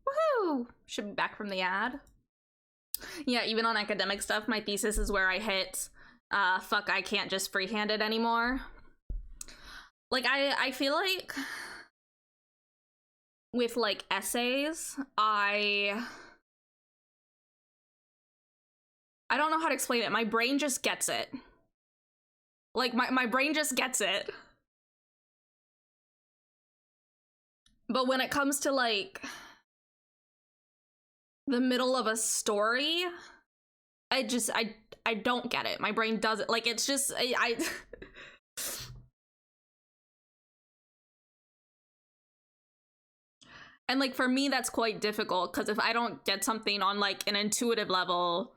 Woohoo! Should be back from the ad. Yeah, even on academic stuff, my thesis is where I hit, fuck, I can't just freehand it anymore. Like, I feel like with, like, essays, I don't know how to explain it. My brain just gets it. Like, my brain just gets it. But when it comes to, like, the middle of a story, I don't get it. My brain doesn't, like, it's just, I and like for me that's quite difficult because if I don't get something on like an intuitive level,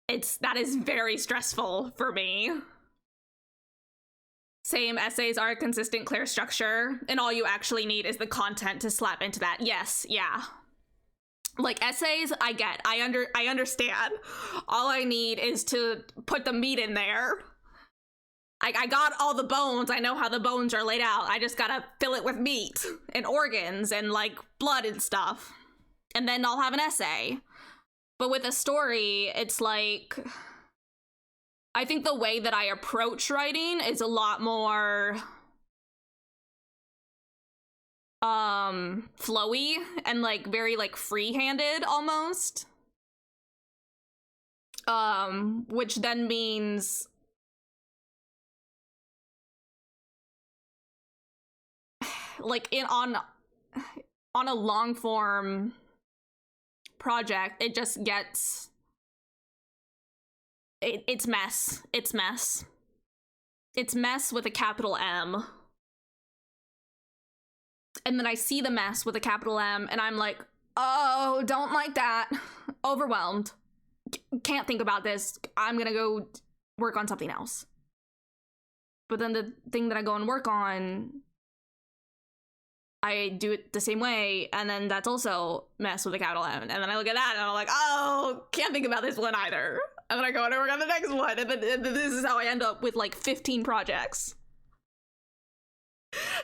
that is very stressful for me. Same, essays are a consistent, clear structure, and all you actually need is the content to slap into that. Yes, yeah. Like essays, I get. I understand. All I need is to put the meat in there. I got all the bones. I know how the bones are laid out. I just gotta fill it with meat and organs and like blood and stuff. And then I'll have an essay. But with a story, it's like, I think the way that I approach writing is a lot more flowy and like very like free-handed almost. Which then means like on a long form project, it just gets it's mess. It's mess. It's mess with a capital M. And then I see the mess with a capital M and I'm like, oh, don't like that. Overwhelmed. Can't think about this. I'm gonna go work on something else. But then the thing that I go and work on, I do it the same way, and then that's also mess with a capital M. And then I look at that and I'm like, oh, can't think about this one either. And then I go and I work on the next one, and then this is how I end up with like 15 projects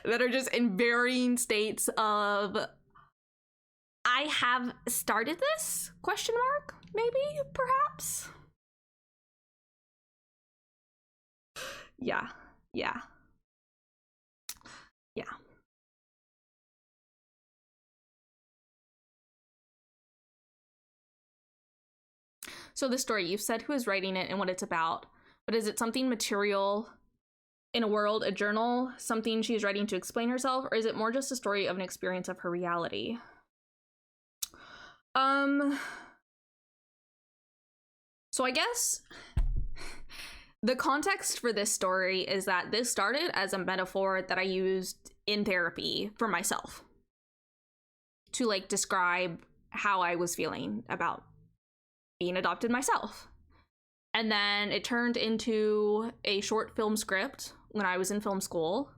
that are just in varying states of, I have started this? Question mark? Maybe? Perhaps? Yeah. Yeah. Yeah. So the story, you've said who is writing it and what it's about, but is it something material in a world, a journal, something she's writing to explain herself, or is it more just a story of an experience of her reality? So I guess the context for this story is that this started as a metaphor that I used in therapy for myself. to like describe how I was feeling about being adopted myself. And then it turned into a short film script when I was in film school.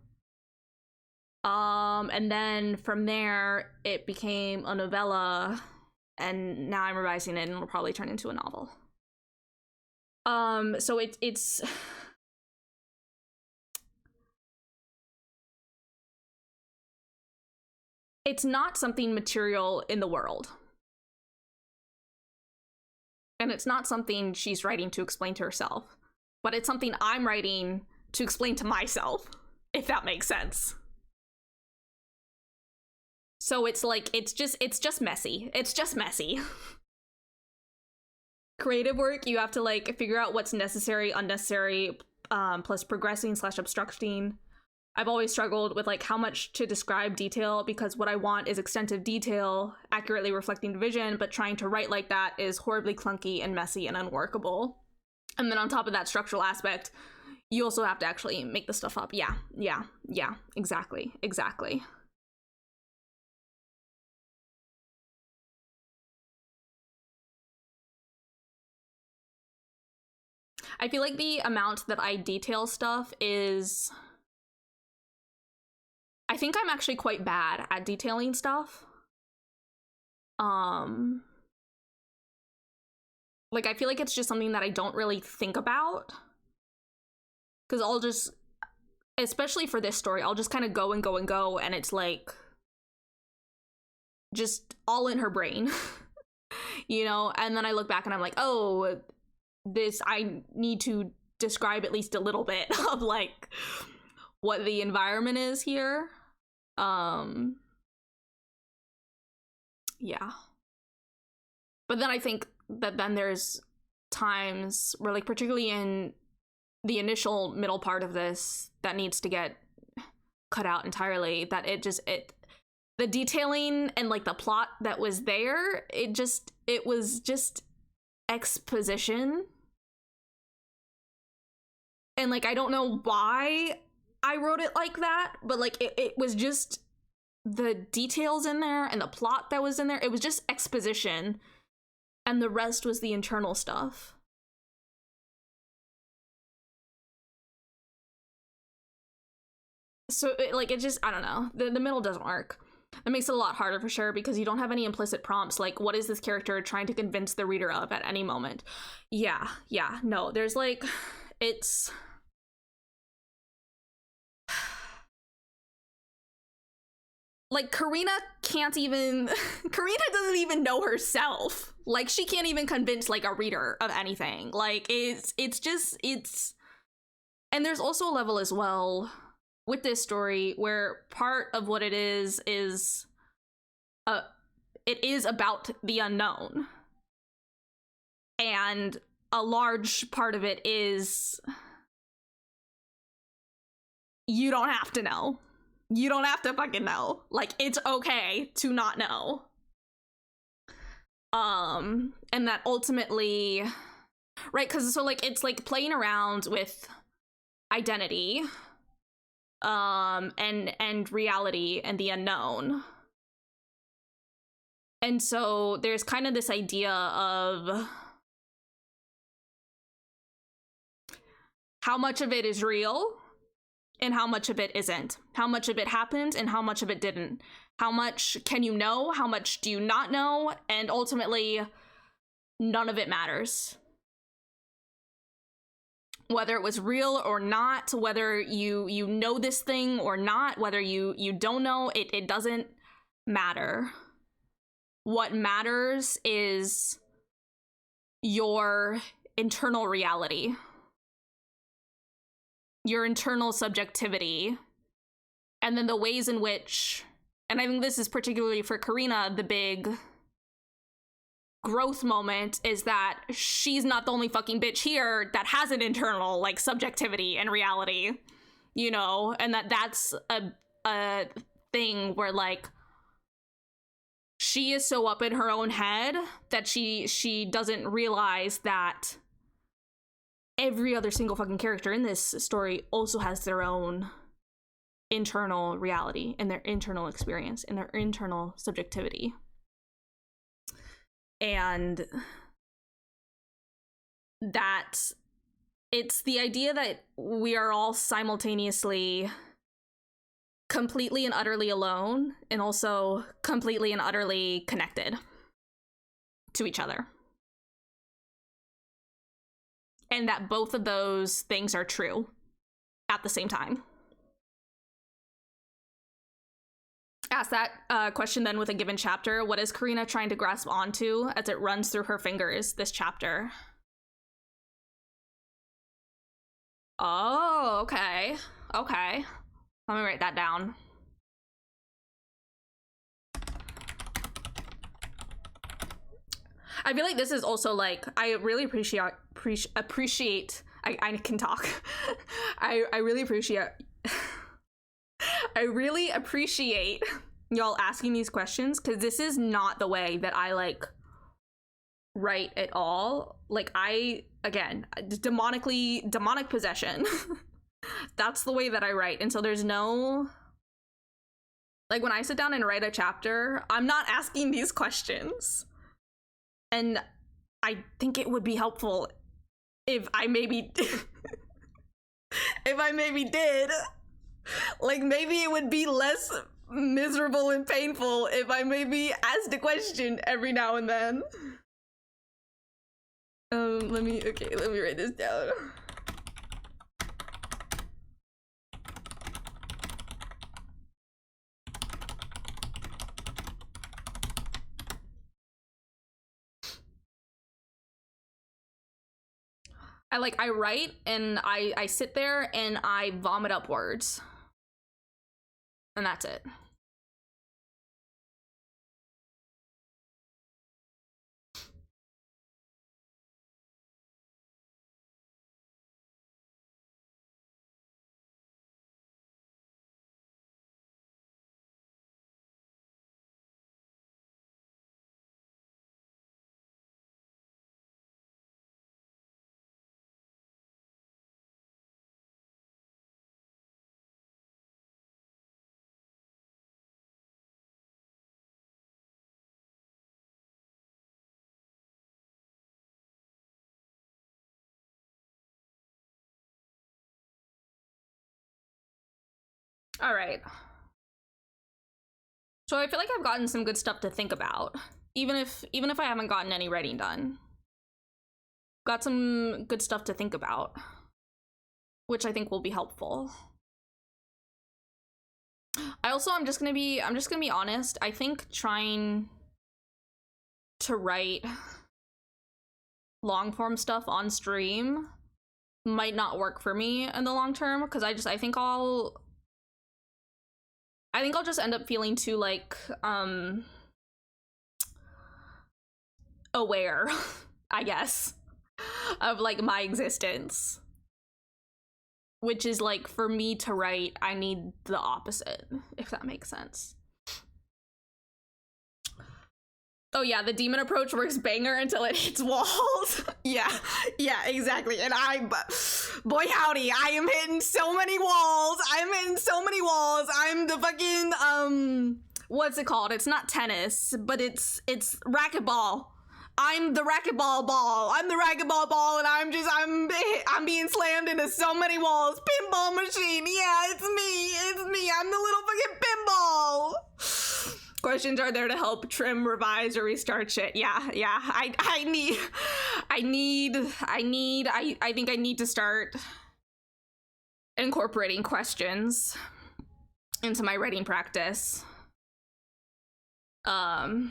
And then from there it became a novella, and now I'm revising it and it'll probably turn into a novel. So it's not something material in the world. And it's not something she's writing to explain to herself, but it's something I'm writing to explain to myself, if that makes sense. So it's like, it's just messy. It's just messy. Creative work, you have to like figure out what's necessary, unnecessary, plus progressing / obstructing. I've always struggled with like how much to describe detail, because what I want is extensive detail, accurately reflecting the vision, but trying to write like that is horribly clunky and messy and unworkable. And then on top of that structural aspect, you also have to actually make the stuff up. Yeah, exactly. I feel like the amount that I detail stuff is... I think I'm actually quite bad at detailing stuff. Like, I feel like it's just something that I don't really think about. Because I'll just, especially for this story, I'll just kind of go and go and go, and it's like, just all in her brain. You know? And then I look back and I'm like, oh, this, I need to describe at least a little bit of, like, what the environment is here. Yeah. But then I think that then there's times where, like, particularly in the initial middle part of this, that needs to get cut out entirely, that the detailing and like the plot that was there, it was just exposition. And like, I don't know why I wrote it like that, but like it was just the details in there and the plot that was in there. It was just exposition, and the rest was the internal stuff. So it just, I don't know, the middle doesn't work. That makes it a lot harder for sure, because you don't have any implicit prompts like, what is this character trying to convince the reader of at any moment? Yeah, no, there's like, it's... like, Karina doesn't even know herself. Like, she can't even convince, like, a reader of anything. Like, it's and there's also a level as well with this story where part of what it is it is about the unknown. And a large part of it is, you don't have to know. You don't have to fucking know. Like, it's okay to not know. And that ultimately, right, because so like it's like playing around with identity, and reality and the unknown. And so there's kind of this idea of how much of it is real and how much of it isn't. How much of it happened and how much of it didn't. How much can you know? How much do you not know? And ultimately, none of it matters. Whether it was real or not, whether you know this thing or not, whether you don't know, it doesn't matter. What matters is your internal reality, your internal subjectivity, and then the ways in which, and I think this is particularly for Karina, the big growth moment is that she's not the only fucking bitch here that has an internal, like, subjectivity and reality, you know, and that's a thing where, like, she is so up in her own head that she doesn't realize that every other single fucking character in this story also has their own internal reality, in their internal experience, in their internal subjectivity. And that it's the idea that we are all simultaneously completely and utterly alone, and also completely and utterly connected to each other. And that both of those things are true at the same time. Ask that question then with a given chapter. What is Karina trying to grasp onto as it runs through her fingers this chapter? Oh, okay. Okay. Let me write that down. I feel like this is also like, I really appreciate I can talk. I really appreciate y'all asking these questions, because this is not the way that I like write at all. Like, again, demonic possession. That's the way that I write. And so there's no, like, when I sit down and write a chapter, I'm not asking these questions. And I think it would be helpful if I maybe did. Like, maybe it would be less miserable and painful if I maybe asked a question every now and then. Let me write this down. I write and I sit there and I vomit up words. And that's it. All right. So I feel like I've gotten some good stuff to think about, even if I haven't gotten any writing done. Got some good stuff to think about, which I think will be helpful. I'm just gonna be honest. I think trying to write long form stuff on stream might not work for me in the long term, because I think I'll just end up feeling too like aware, I guess, of like my existence. Which is like, for me to write, I need the opposite, if that makes sense. Oh yeah, the demon approach works banger until it hits walls. yeah, exactly. And boy howdy, I am hitting so many walls. I'm the fucking, what's it called? It's not tennis, but it's racquetball. I'm the racquetball ball. I'm the racquetball ball, and I'm being slammed into so many walls. Pinball machine. Yeah, it's me. I'm the little fucking pinball. Questions are there to help trim, revise, or restart shit. Yeah. I think I need to start incorporating questions into my writing practice. Yeah.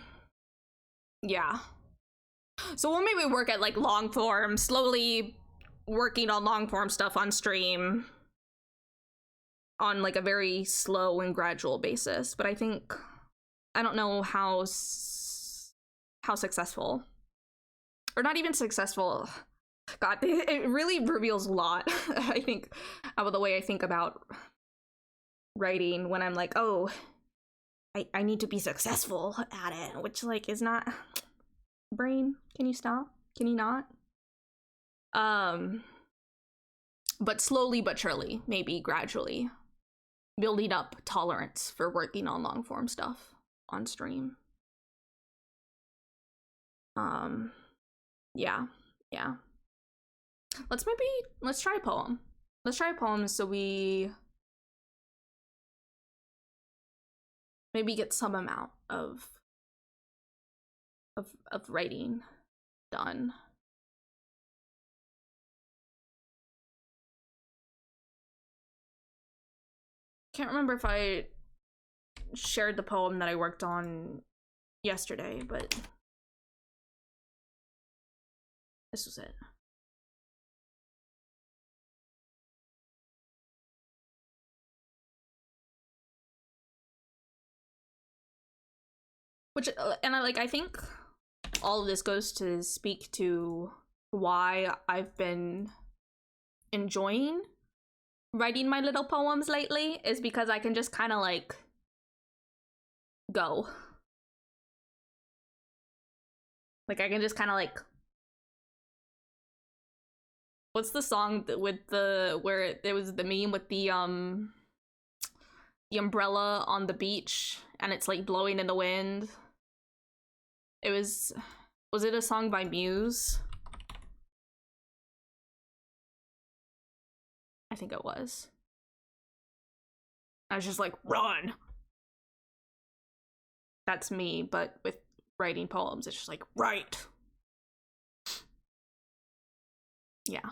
So we'll maybe work at like long form, slowly working on long form stuff on stream on like a very slow and gradual basis. But I don't know how successful, or not even successful. God, it really reveals a lot, I think, about the way I think about writing when I'm like, oh, I need to be successful at it, which like is not... Brain, can you stop? Can you not? But slowly but surely, maybe gradually, building up tolerance for working on long form stuff on stream. Yeah. Let's try a poem. Let's try a poem so we maybe get some amount of writing done. Can't remember if I shared the poem that I worked on yesterday, but this was it. Which, and I think all of this goes to speak to why I've been enjoying writing my little poems lately, is because I can just kind of like go. Like I can just kind of like, what's the song with the where it was the meme with the umbrella on the beach and it's like blowing in the wind? It was it a song by Muse? I think it was. I was just like, run! That's me, but with writing poems, it's just like, write! Yeah.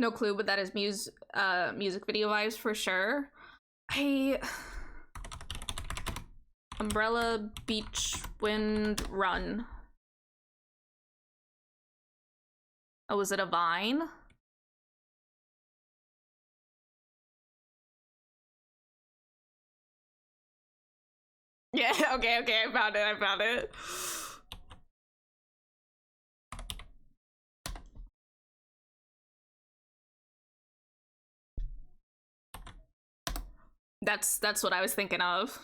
No clue, but that is Muse music video vibes for sure. Umbrella, beach, wind, run. Oh, was it a vine? Yeah, okay, I found it. That's what I was thinking of.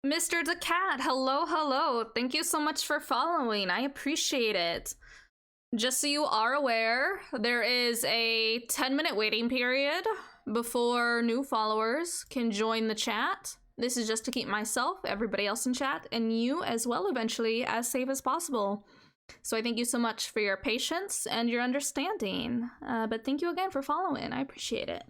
Mr. the Cat, hello, hello. Thank you so much for following. I appreciate it. Just so you are aware, there is a 10-minute waiting period before new followers can join the chat. This is just to keep myself, everybody else in chat, and you as well eventually as safe as possible. So I thank you so much for your patience and your understanding. But thank you again for following. I appreciate it.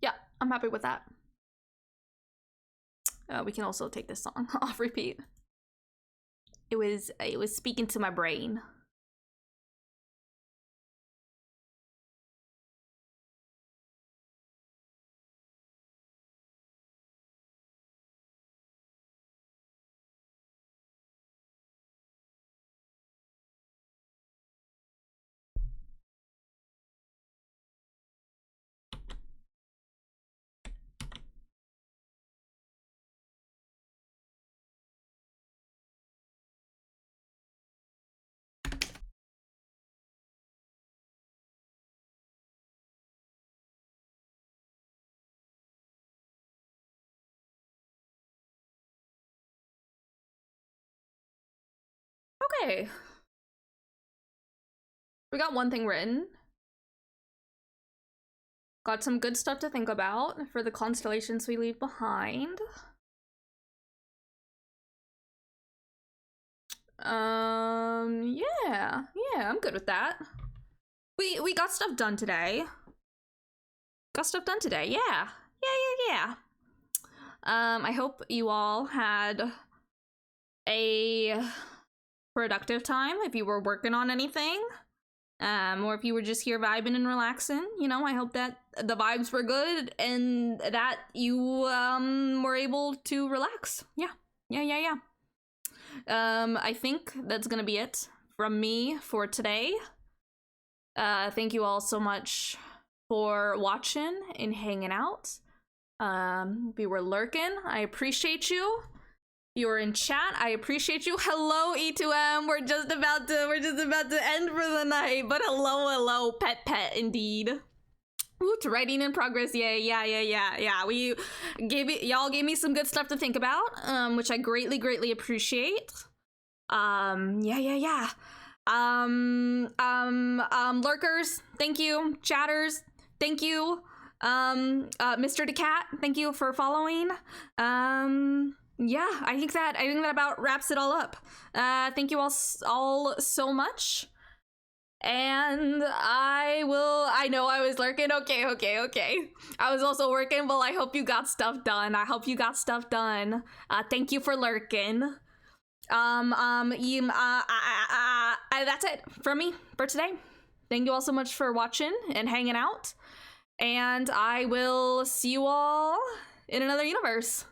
Yeah, I'm happy with that. We can also take this song off repeat. It was speaking to my brain. Okay. We got one thing written. Got some good stuff to think about for the constellations we leave behind. Yeah, I'm good with that. We got stuff done today. Yeah. I hope you all had a productive time if you were working on anything. Or if you were just here vibing and relaxing, you know, I hope that the vibes were good and that you were able to relax. Yeah. I think that's gonna be it from me for today. Thank you all so much for watching and hanging out. If you were lurking, I appreciate you. You were in chat, I appreciate you. Hello, E2M. We're just about to end for the night, but hello, pet, indeed. Ooh, it's writing in progress. Yeah. Y'all gave me some good stuff to think about, which I greatly appreciate. Yeah. Lurkers, thank you. Chatters, thank you. Mr. the Cat, thank you for following. Yeah, I think that about wraps it all up. Thank you all so much. And I know I was lurking. Okay. I was also working, but I hope you got stuff done. Thank you for lurking. That's it from me for today. Thank you all so much for watching and hanging out. And I will see you all in another universe.